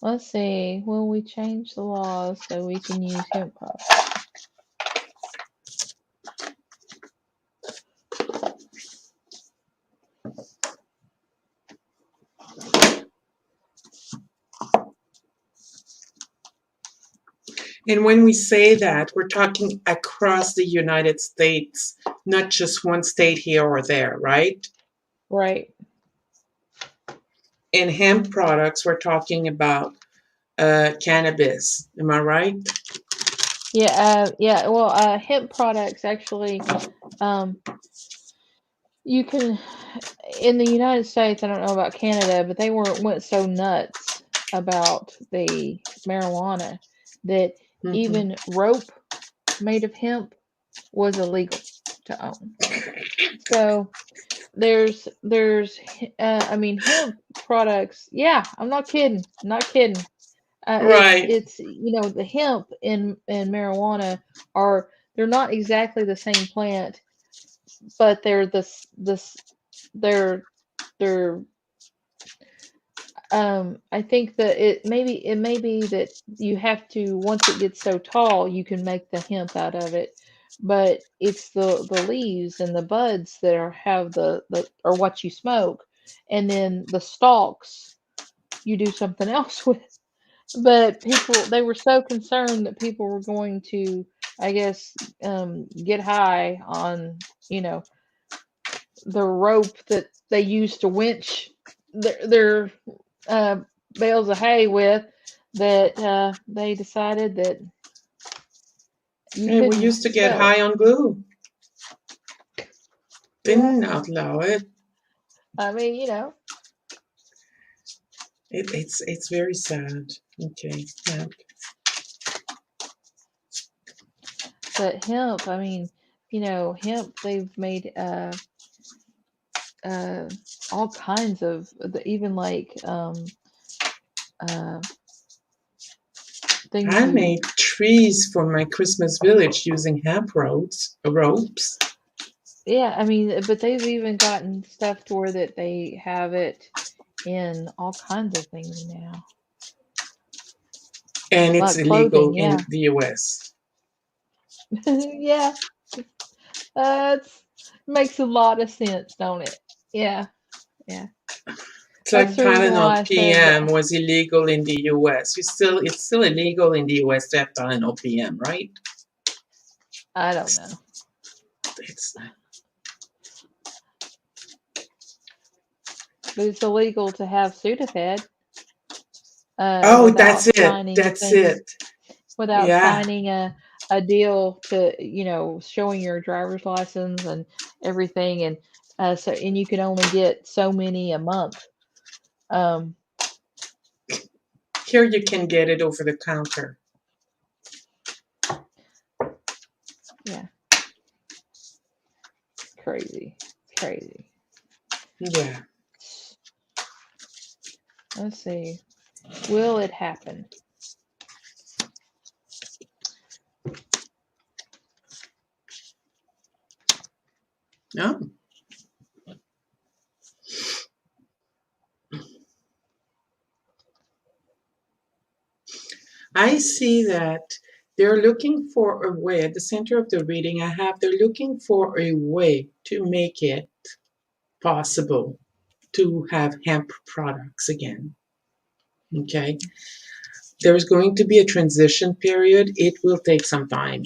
Let's see. Will we change the laws so we can use hemp products? And when we say that, we're talking across the United States, not just one state here or there, right? Right. In hemp products, we're talking about cannabis. Am I right? Yeah. Yeah. Well, hemp products actually, you can, in the United States, I don't know about Canada, but they went so nuts about the marijuana that Mm-hmm. even rope made of hemp was illegal to own. So I mean, hemp products. Yeah, I'm not kidding. Not kidding. Right. It's the hemp and marijuana they're not exactly the same plant, but they're they're I think that it may be that you have to, once it gets so tall, you can make the hemp out of it, but it's the leaves and the buds that have the or what you smoke, and then the stalks you do something else with. But they were so concerned that people were going to, I guess, get high on, the rope that they used to winch their uh, bales of hay with, that they decided that you Hey, we couldn't used to get sell it. high on glue. Yeah, Didn't outlaw it. I mean, It's very sad. Okay. Yeah. but hemp, I mean, hemp, they've made uh, all kinds of, even like uh, things I you. made trees for my Christmas village using hemp ropes. Yeah, I mean, but they've even gotten stuff to where that they have it in all kinds of things now, And it's like illegal clothing. in Yeah, the US. yeah, that's makes a lot of sense, don't it? Yeah, yeah. It's That's like the reason why Tylenol I said PM that. was illegal in the US. It's still illegal in the US to have Tylenol PM, right? I don't know, It's but it's illegal to have Sudafed Oh, that's without it. signing That's it. things, without Yeah. signing a deal to, showing your driver's license and everything, and and you can only get so many a month. Um, Here you can get it over the counter. yeah, crazy, crazy. Yeah. Let's see. Will it happen? No. I see that they're looking for a way, at the center of the reading I have, they're looking for a way to make it possible to have hemp products again. Okay. There's going to be a transition period. It will take some time,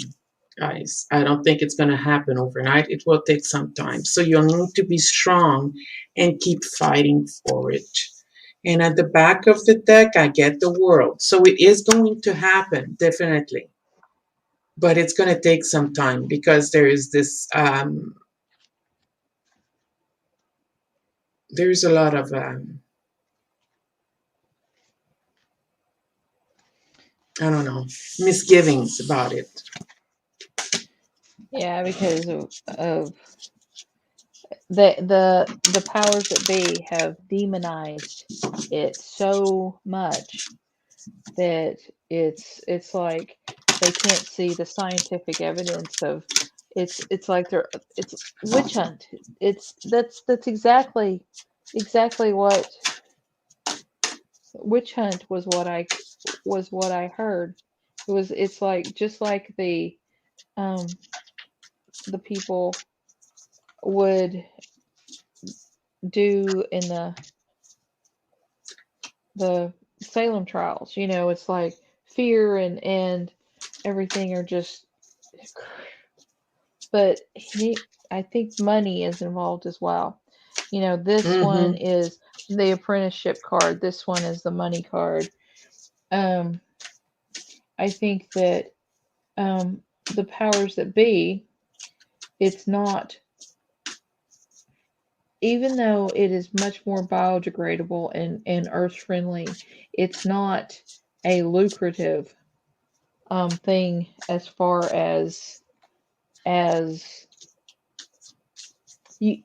guys. I don't think it's going to happen overnight. It will take some time. So you'll need to be strong and keep fighting for it. And at the back of the deck, I get the world. So it is going to happen, definitely. But it's going to take some time because there is this, there's a lot of, I don't know, misgivings about it. Yeah, because of the powers that be have demonized it so much that it's like they can't see the scientific evidence of it's like it's witch hunt. It's that's exactly what witch hunt was what I heard. It's like just like um the people would do in the Salem trials. It's like fear and everything are just, but I think money is involved as well. You know, this one Mm-hmm. is the apprenticeship card. This one is the money card. Um, I think that the powers that be, it's not, even though it is much more biodegradable and earth friendly, it's not a lucrative thing as far as you.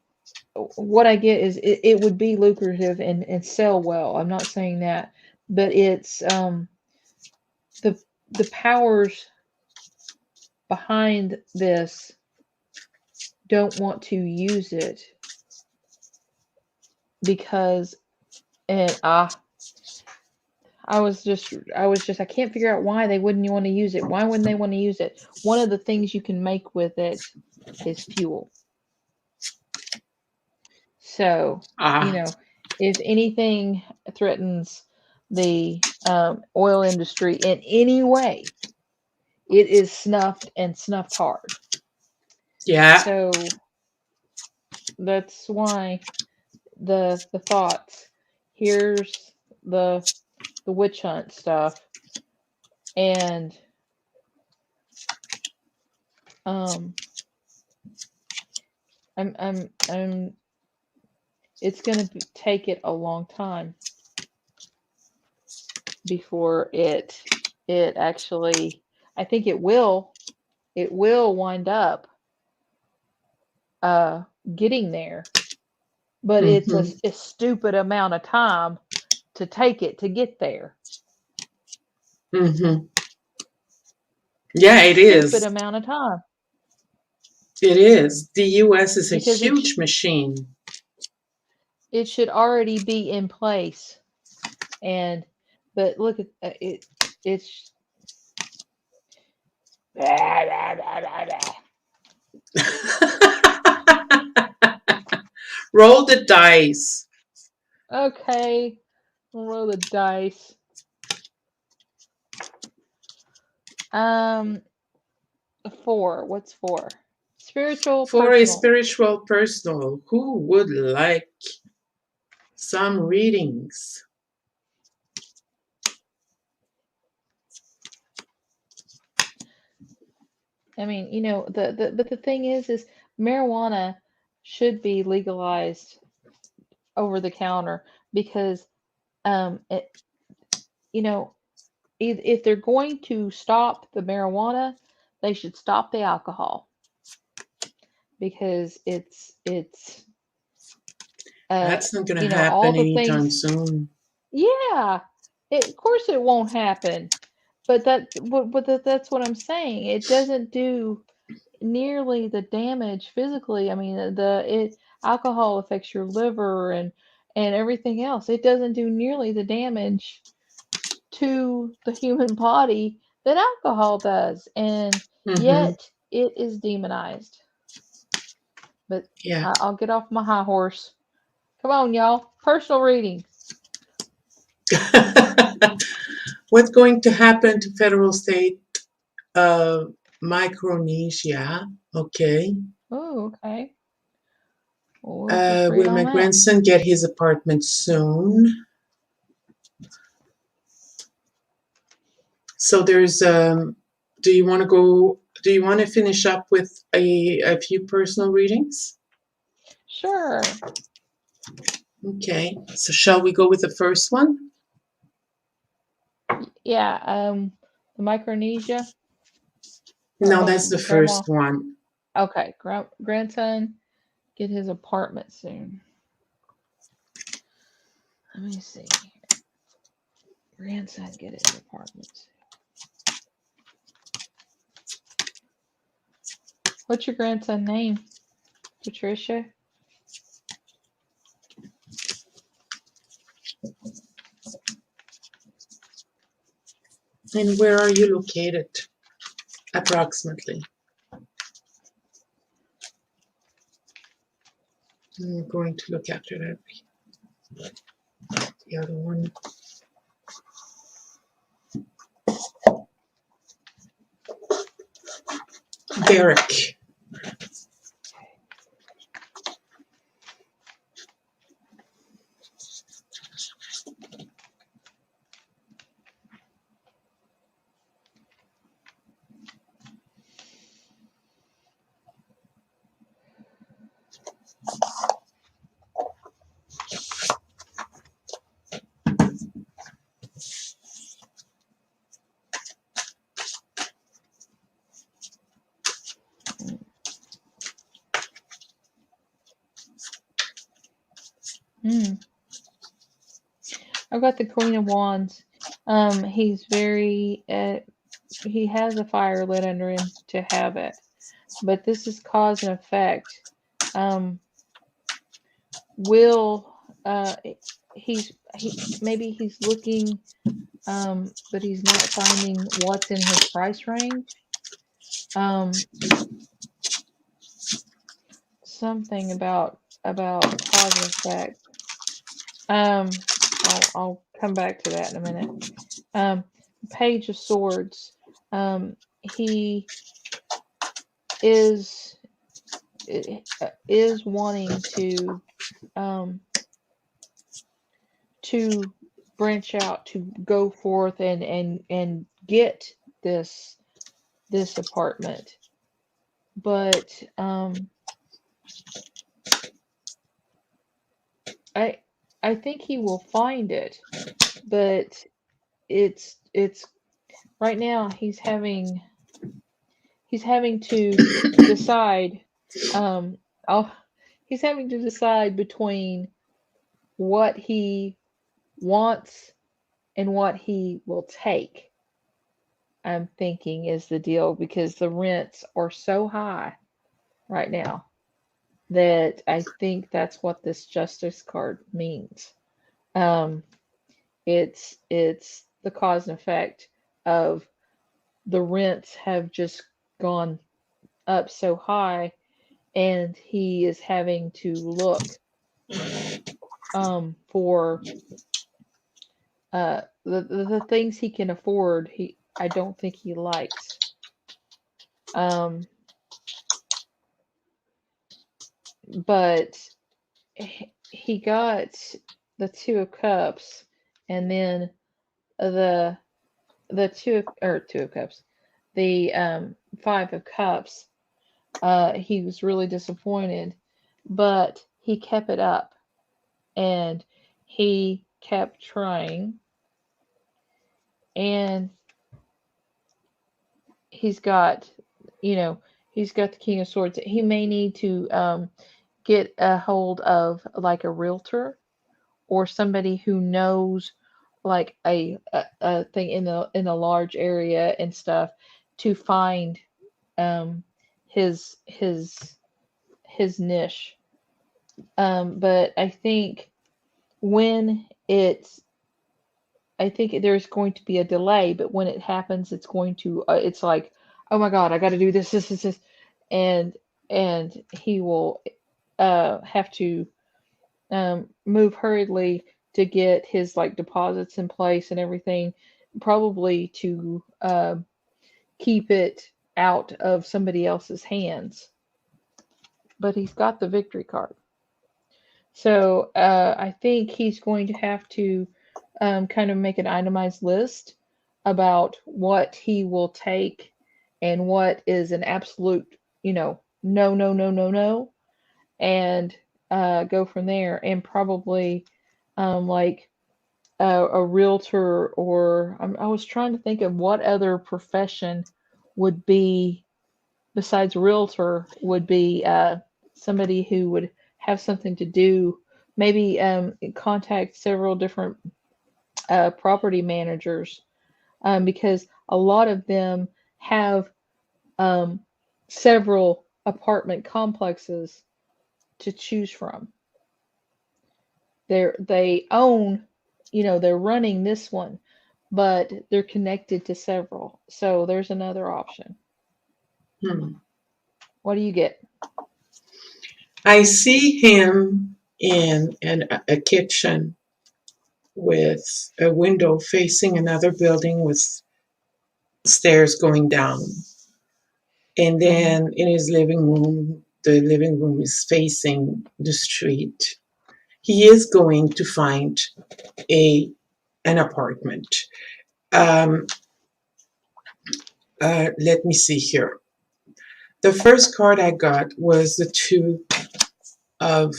What I get is it would be lucrative and sell well. I'm not saying that, but it's the the powers behind this don't want to use it because, and I can't figure out why they wouldn't want to use it. Why wouldn't they want to use it? One of the things you can make with it is fuel. So, you Ah, know, if anything threatens the oil industry in any way, it is snuffed and snuffed hard. yeah. So that's why the thoughts. Here's the witch hunt stuff, and um, I'm. It's gonna take it a long time before it actually. I think it will wind up uh getting there, but it's Mm-hmm. a stupid amount of time to take it to get there. Mm-hmm. Yeah, it Stupid is. amount of time It is. The US is a because huge machine. it should already be in place. And but look at it. It's Roll the dice. okay. Roll the dice. Um, 4. What's 4? Spiritual, For a personal. spiritual personal, who would like some readings? I mean, but the thing is marijuana should be legalized over the counter because it, you know, if they're going to stop the marijuana, they should stop the alcohol because it's uh That's not going to happen all the anytime things. soon. Yeah, of course it won't happen. But that's what I'm saying. It doesn't do nearly the damage physically. I mean, alcohol affects your liver and everything else. It doesn't do nearly the damage to the human body that alcohol does, and Mm-hmm. yet it is demonized. But Yeah. I'll get off my high horse. Come on, y'all. Personal reading. What's going to happen to federal state of Micronesia? Okay. Oh, okay. Well, we'll just read Will on my that. grandson get his apartment soon? So there's do you want to go, do you want to finish up with a few personal readings? Sure. Okay, so shall we go with the first one? Yeah. The Micronesia. No, that's the Grandma. first one. Okay. Grandson get his apartment soon. Let me see. Grandson get his apartment soon. What's your grandson name? Patricia? And where are you located, approximately? I'm going to look after that. The other one. Derek. I've got the Queen of Wands. He's very, he has a fire lit under him to have it, but this is cause and effect. Will, maybe he's looking, but he's not finding what's in his price range. Something about cause and effect. I'll come back to that in a minute. Page of Swords. He is wanting to branch out, to go forth and get this apartment, but I think he will find it, but it's right now he's having to decide. He's having to decide between what he wants and what he will take. I'm thinking is the deal, because the rents are so high right now that I think that's what this Justice card means. It's the cause and effect of the rents have just gone up so high, and he is having to look for the things he can afford. I don't think he likes. But he got the Two of Cups, and then the Two of Cups, the Five of Cups. He was really disappointed, but he kept it up, and he kept trying, and he's got the King of Swords. He may need to get a hold of like a realtor or somebody who knows like a thing in a large area and stuff to find his niche. But I think there's going to be a delay, but when it happens, it's going to it's like, oh my God, I got to do this, and he will have to move hurriedly to get his like deposits in place and everything, probably to keep it out of somebody else's hands. But he's got the Victory card. So I think he's going to have to kind of make an itemized list about what he will take and what is an absolute, no, and go from there. And probably like a realtor, or I was trying to think of what other profession would be besides realtor, would be somebody who would have something to do, maybe contact several different property managers, because a lot of them have several apartment complexes to choose from. They own, they're running this one, but they're connected to several. So there's another option. What do you get? I see him in a kitchen with a window facing another building with stairs going down. And then in his living room, the living room is facing the street. He is going to find an apartment. Um, let me see here. The first card I got was the Two of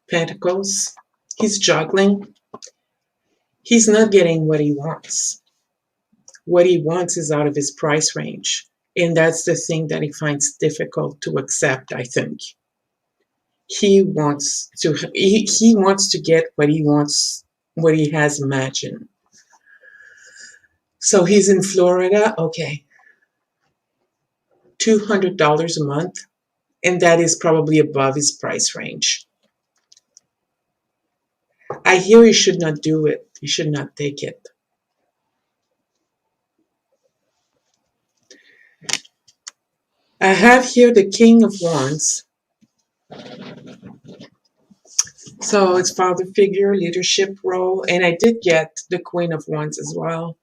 Pentacles. He's juggling. He's not getting what he wants. What he wants is out of his price range. And that's the thing that he finds difficult to accept, I think. He wants to get what he wants, what he has imagined. So he's in Florida, okay. $200 a month, and that is probably above his price range. I hear he should not do it. He should not take it. I have here the King of Wands. So it's father figure, leadership role, and I did get the Queen of Wands as well.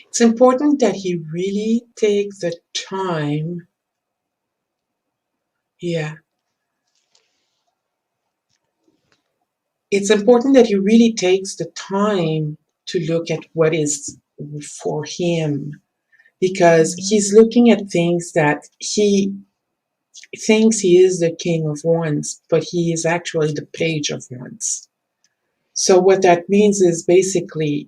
It's important that he really takes the time. Yeah. It's important that he really takes the time to look at what is for him, because he's looking at things that he thinks he is the King of Wands, but he is actually the Page of Wands. So what that means is basically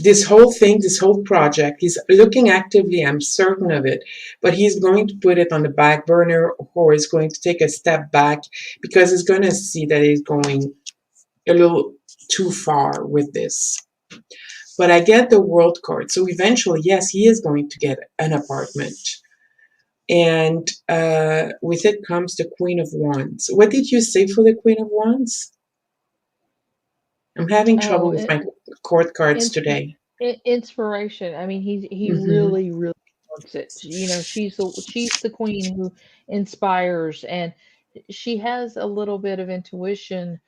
this whole thing, this whole project, he's looking actively, I'm certain of it, but he's going to put it on the back burner, or is going to take a step back, because he's going to see that he's going a little too far with this. But I get the World card. So eventually, yes, he is going to get an apartment. And with it comes the Queen of Wands. What did you say for the Queen of Wands? I'm having trouble with my court cards today. Inspiration. I mean, he really wants it. You know, she's the queen who inspires, and she has a little bit of intuition,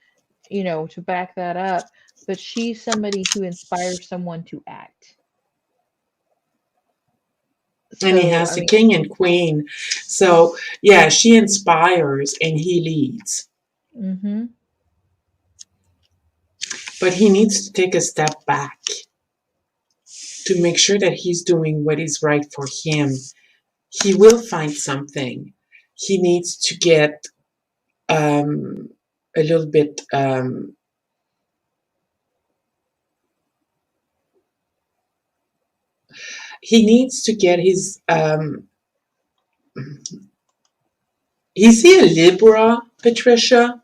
you know, to back that up. But she's somebody who inspires someone to act. And he So, has I the mean, King and Queen. So, yeah, she inspires and he leads. But he needs to take a step back to make sure that he's doing what is right for him. He will find something. He needs to get a little bit he needs to get his is he a Libra, Patricia?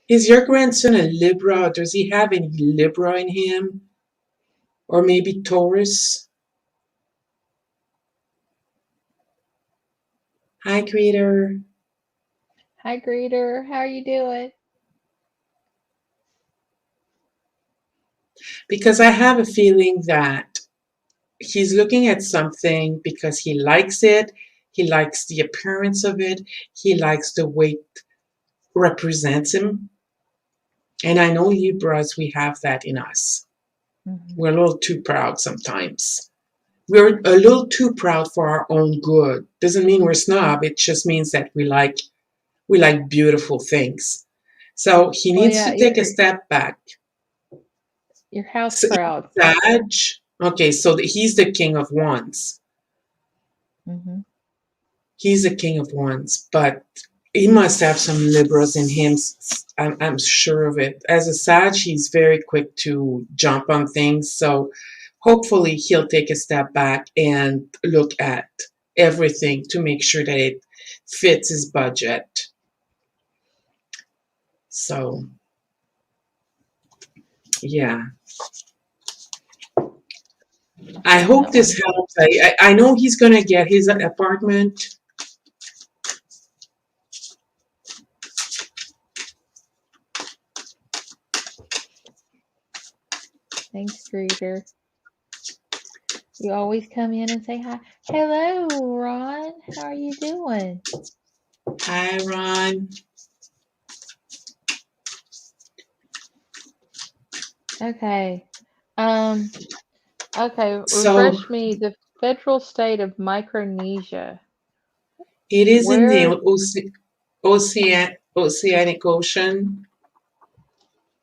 Is your grandson a Libra, or does he have any Libra in him? Or maybe Taurus? Hi, Creator. hi, Greeter. How are you doing? Because I have a feeling that he's looking at something because he likes it. He likes the appearance of it. He likes the way it represents him. And I know Libras, we have that in us. We're a little too proud sometimes. We're a little too proud for our own good. Doesn't mean we're snob. It just means that we like beautiful things. So he Well, needs yeah, to take a step back. you're house So proud. Sag, okay, so he's the King of Wands. He's the King of Wands, but he must have some Libras in him. I'm sure of it. As a Sag, he's very quick to jump on things. So hopefully he'll take a step back and look at everything to make sure that it fits his budget. So, yeah. I hope this helps. I know he's going to get his apartment. Thanks, reader. You always come in and say hi. Hello, Ron. How are you doing? Hi, Ron. Okay. Okay, So refresh me. The federal state of Micronesia. it is in the Where? Oceanic Ocean.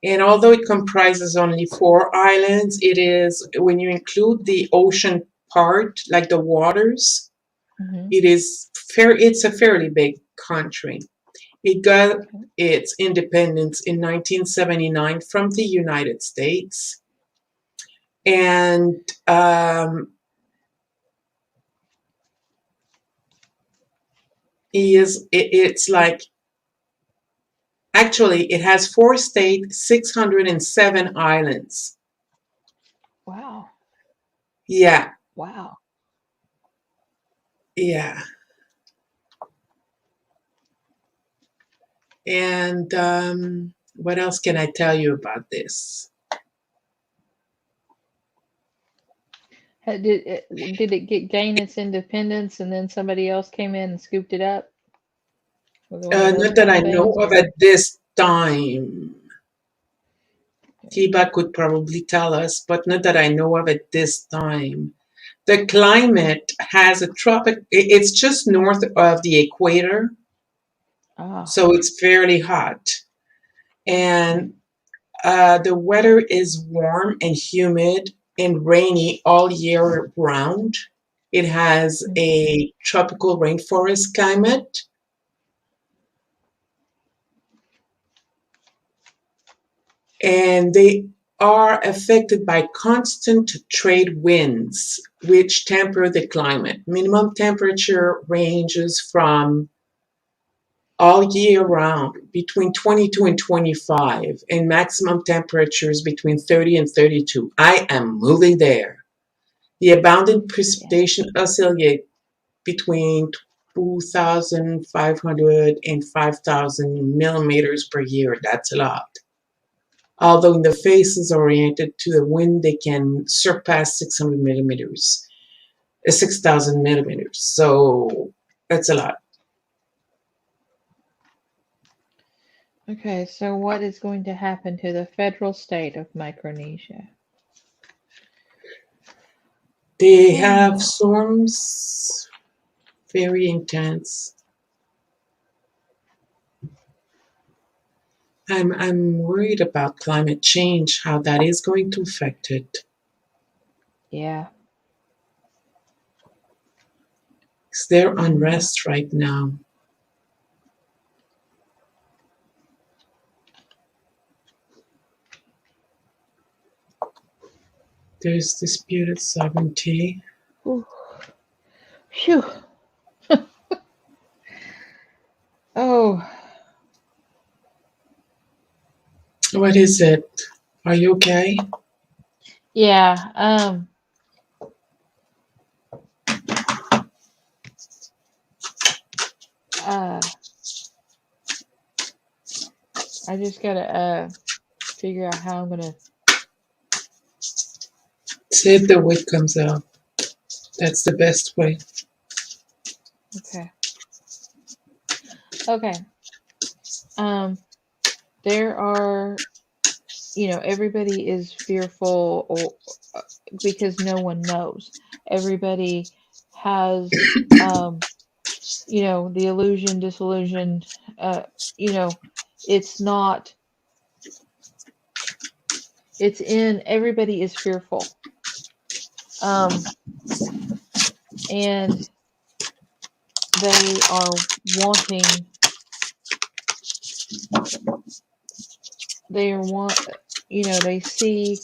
And although it comprises only 4 islands, it is, when you include the ocean part, like the waters, Mm-hmm. it's a fairly big country. It got Okay. its independence in 1979 from the United States. And it's like, actually, it has 4 states, 607 islands. Wow. Yeah, Wow. yeah. And what else can I tell you about this? Did it gain its independence and then somebody else came in and scooped it up? Was it one of those Not that kind I of know things, of or? at this time. Tiba could probably tell us, but not that I know of at this time. The climate has a it's just north of the equator, Ah, so it's fairly hot. okay. And the weather is warm and humid and rainy all year round. It has Okay. a tropical rainforest climate, and they are affected by constant trade winds, which temper the climate. Minimum temperature ranges from all year round between 22 and 25, and maximum temperatures between 30 and 32. I am moving there. The abundant Yeah. precipitation oscillate between 2,500 and 5,000 millimeters per year. That's a lot. Although in the faces oriented to the wind, they can surpass 600 millimeters, 6,000 millimeters. So that's a lot. Okay, so what is going to happen to the federal state of Micronesia? They have Oh, storms, very intense. I'm worried about climate change, how that is going to affect it. yeah. Is there Mm-hmm. unrest right now? There's disputed sovereignty. Ooh. Phew. Oh, What is it? Are you okay? yeah. Uh, I just gotta figure out how I'm gonna. See if the word comes out. That's the best way. Okay. Okay. Um, there are, everybody is fearful, or because no one knows. Everybody has, the illusion, disillusion. Uh, you know, it's not. It's in. Everybody is fearful. Um, and they are wanting. They are want. They see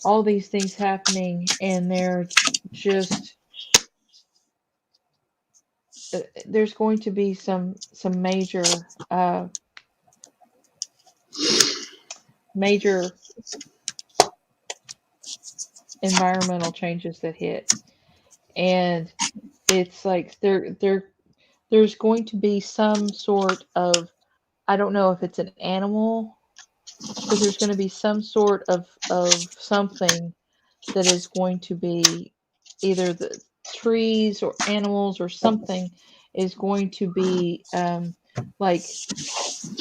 all these things happening, and they're just. There's going to be some major environmental changes that hit, and it's like there's going to be some sort of, I don't know if it's an animal, but there's going to be some sort of of something that is going to be either the trees or animals or something is going to be like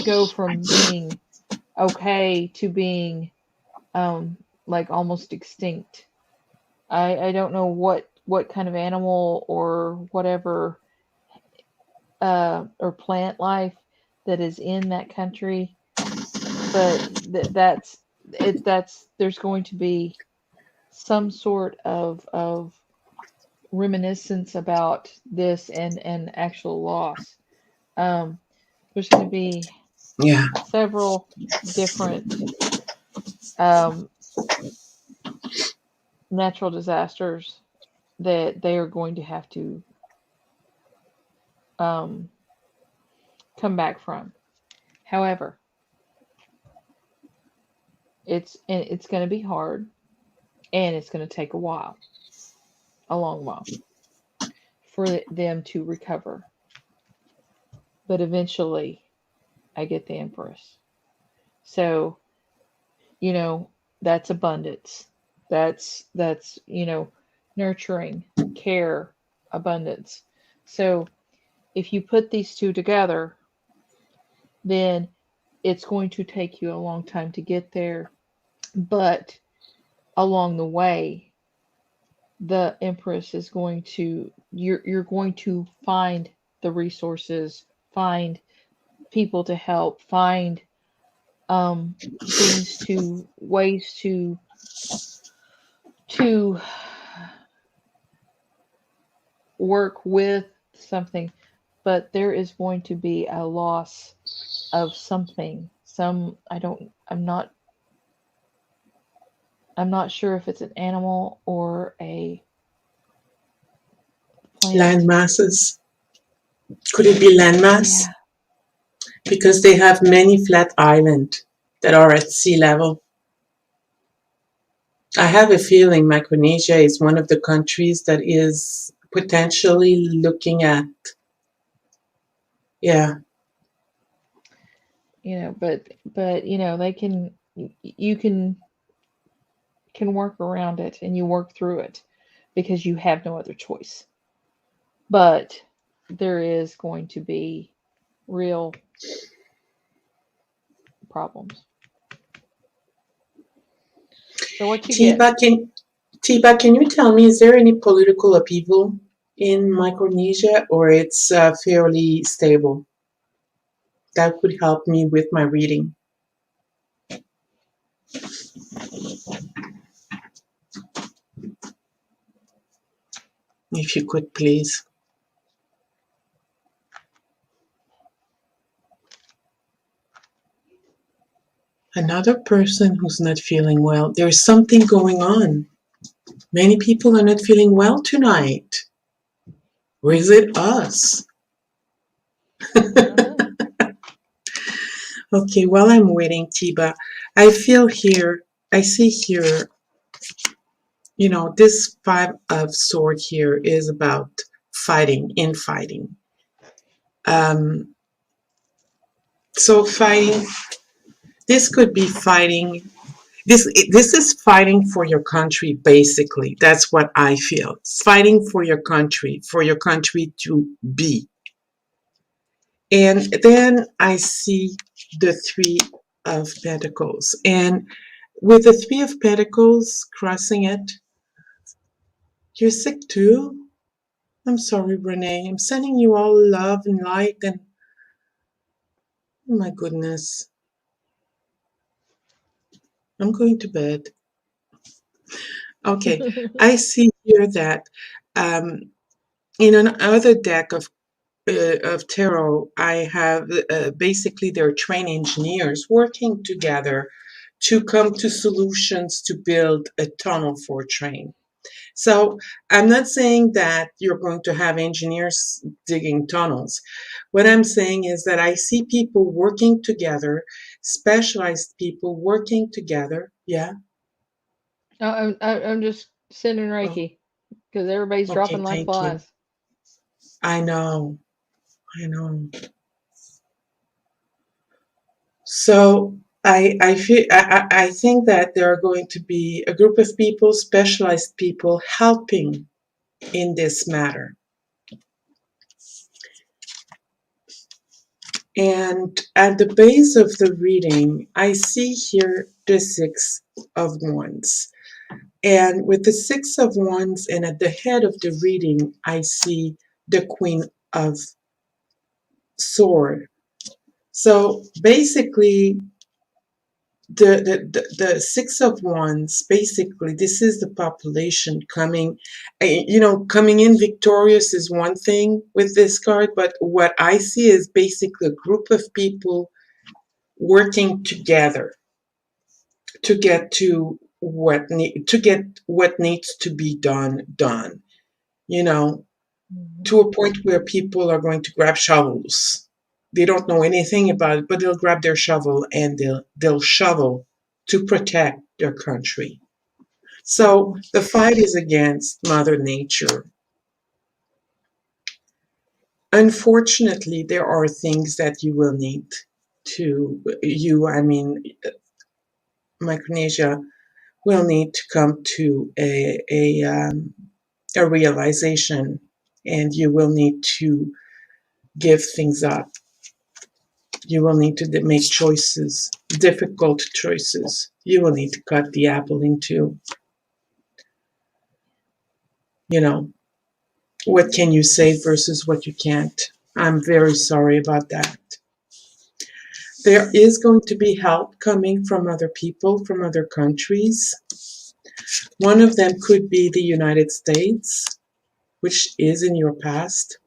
go from being okay to being like almost extinct. I don't know what kind of animal or whatever or plant life that is in that country, but that's there's going to be some sort of reminiscence about this and actual loss. There's going to be Yeah. several different um, natural disasters that they are going to have to um, come back from. However, it's going to be hard and it's going to take a long while for them to recover. But eventually, I get the Empress. So, you know, that's abundance. That's nurturing, care, abundance. So, if you put these two together, then it's going to take you a long time to get there, but along the way, the Empress is going to you're going to find the resources, find people to help, find um things to ways to work with something, but there is going to be a loss of something. Some I don't I'm not sure if it's an animal or a Land plant. masses. Could it be landmass? Yeah. Because they have many flat islands that are at sea level. I have a feeling Micronesia is one of the countries that is potentially looking at, yeah, But they can you can work around it and you work through it because you have no other choice. But there is going to be real problems. So what you get? Tiba, can you tell me, is there any political upheaval in Micronesia or it's fairly stable? That could help me with my reading, if you could please. Another person who's not feeling well. There's something going on. Many people are not feeling well tonight. Or is it us? I don't know. Okay, while I'm waiting, Tiba, I feel here, I see here, this Five of Sword here is about fighting, infighting. So fighting, this could be fighting, this is fighting for your country, basically. That's what I feel. It's fighting for your country to be. And then I see the Three of Pentacles. And with the Three of Pentacles crossing it, you're sick too? I'm sorry, Renee. I'm sending you all love and light and oh my goodness. I'm going to bed. Okay. I see here that um, in another deck of tarot, I have basically they're trained engineers working together to come to solutions to build a tunnel for a train. So I'm not saying that you're going to have engineers digging tunnels. What I'm saying is that I see people working together, specialized people working together. Yeah. I'm just sending Oh, Reiki because everybody's okay. dropping like Thank you. flies. I know. I know. So I think that there are going to be a group of people, specialized people, helping in this matter. And at the base of the reading, I see here the Six of Wands. And with the Six of Wands, and at the head of the reading, I see the Queen of Swords. So basically, the Six of Wands, basically, this is the population coming, coming in victorious is one thing with this card, but what I see is basically a group of people working together to get to what needs to be done, to a point where people are going to grab shovels. They don't know anything about it, but they'll grab their shovel and they'll shovel to protect their country. So the fight is against Mother Nature. Unfortunately, there are things that you will need Micronesia will need to come to a realization, and you will need to give things up. You will need to make choices, difficult choices. You will need to cut the apple in two. What can you say versus what you can't? I'm very sorry about that. There is going to be help coming from other people, from other countries. One of them could be the United States, which is in your past.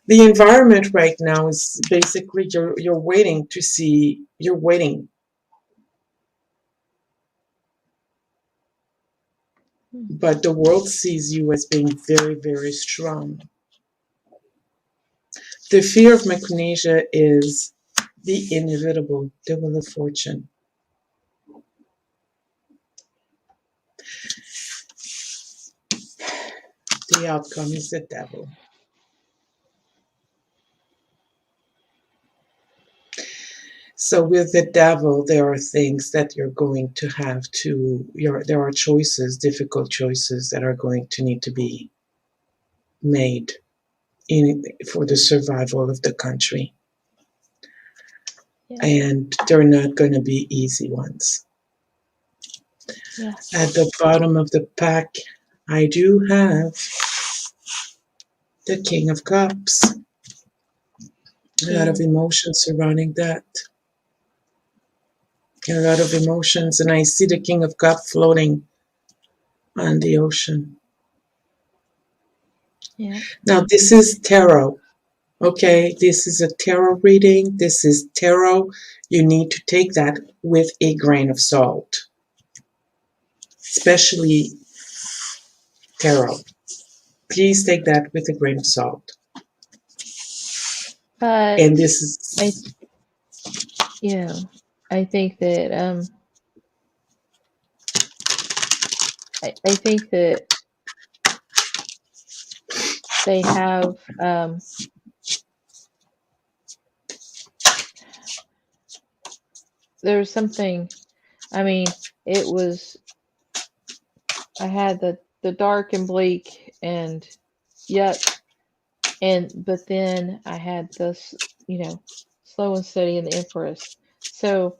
The environment right now is basically you're waiting to see, you're waiting. But the world sees you as being very, very strong. The fear of Micronesia is the inevitable, the wheel of fortune. The outcome is the devil. So with the devil, there are things that you're going to have to, there are choices, difficult choices that are going to need to be made for the survival of the country. Yeah. And they're not going to be easy ones. Yeah. At the bottom of the pack, I do have the King of Cups. A lot of emotions surrounding that. A lot of emotions, and I see the King of Cups floating on the ocean. Yeah. Now, this is tarot. Okay, this is a tarot reading. This is tarot. You need to take that with a grain of salt, especially tarot. Please take that with a grain of salt. But and this is, I think that I think that they have there's something, it was, I had the dark and bleak and but then I had this, slow and steady and the Empress. So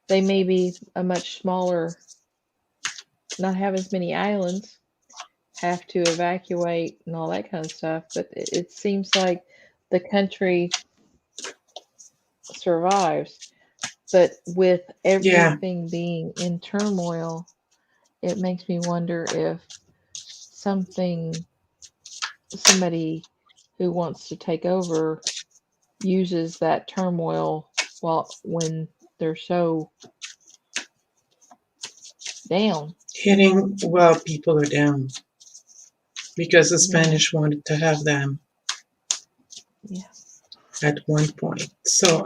they may be a much smaller, not have as many islands, have to evacuate and all that kind of stuff. But it seems like the country survives. But with everything being in turmoil, it makes me wonder if somebody who wants to take over uses that turmoil when they're so down. People are down because the Spanish wanted to have them at one point. So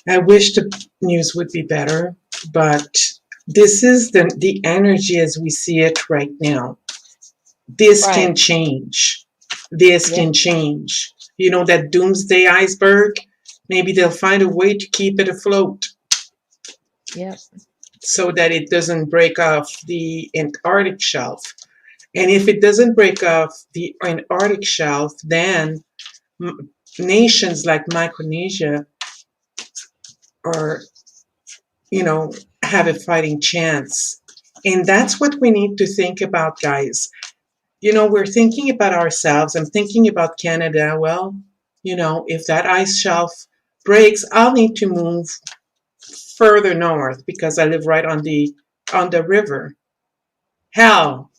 I wish the news would be better, but this is the energy as we see it right now. This can change. This can change. That doomsday iceberg, Maybe they'll find a way to keep it afloat. Yep. So that it doesn't break off the Antarctic shelf. And if it doesn't break off the Antarctic shelf, then nations like Micronesia are, have a fighting chance. And that's what we need to think about, guys. We're thinking about ourselves. I'm thinking about Canada. Well, if that ice shelf breaks, I'll need to move further north because I live right on the river. Hell,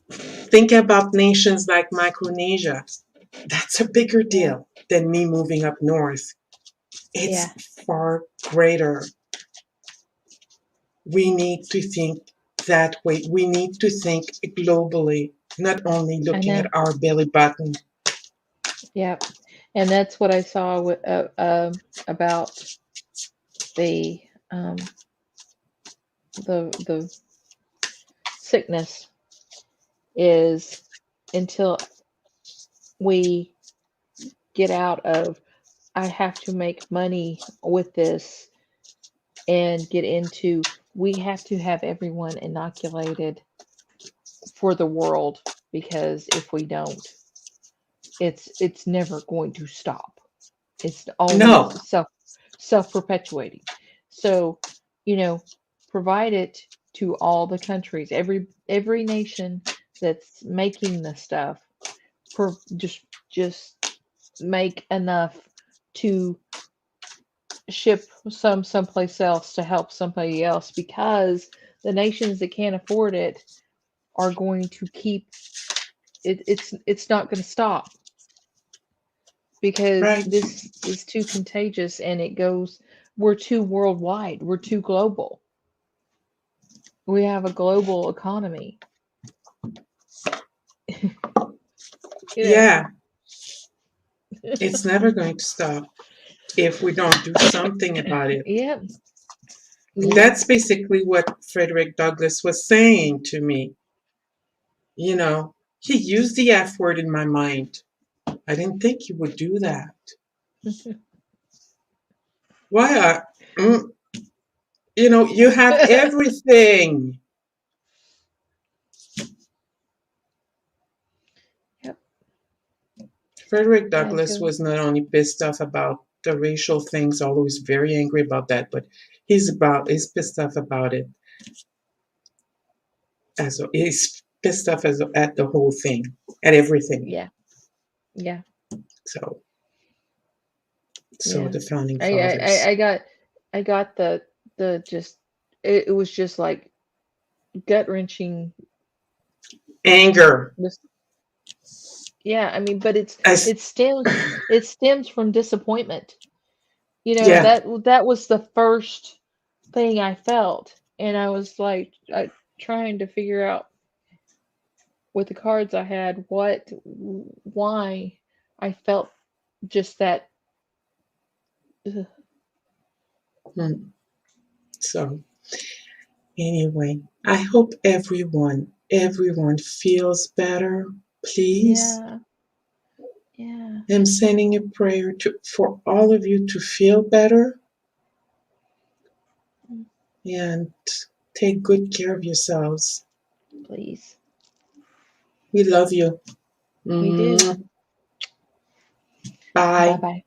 think about nations like Micronesia. That's a bigger deal than me moving up north. It's far greater. We need to think that way. We need to think globally, not only looking at our belly button. Yep. And that's what I saw with, about the sickness is until we get out of I have to make money with this and get into we have to have everyone inoculated for the world, because if we don't, it's never going to stop. It's always self-perpetuating. So, provide it to all the countries, every nation that's making the stuff, just make enough to ship someplace else to help somebody else, because the nations that can't afford it are going to keep it. It's not going to stop, because this is too contagious, and we're too worldwide, we're too global. We have a global economy. Yeah. It's never going to stop if we don't do something about it. Yep. That's basically what Frederick Douglass was saying to me. He used the F word in my mind. I didn't think he would do that. Why you have everything. Yep. Frederick Douglass was not only pissed off about the racial things, although he's very angry about that, but he's pissed off about it. He's pissed off at the whole thing, at everything. Yeah. So the founding fathers. I got the just it was just like gut-wrenching anger. Yeah, I mean, but it stems from disappointment. That was the first thing I felt, and I was like trying to figure out with the cards I had why I felt just that. So anyway, I hope everyone feels better, please. Yeah. I'm sending a prayer for all of you to feel better and take good care of yourselves. Please. We love you. We do. Bye. Bye-bye.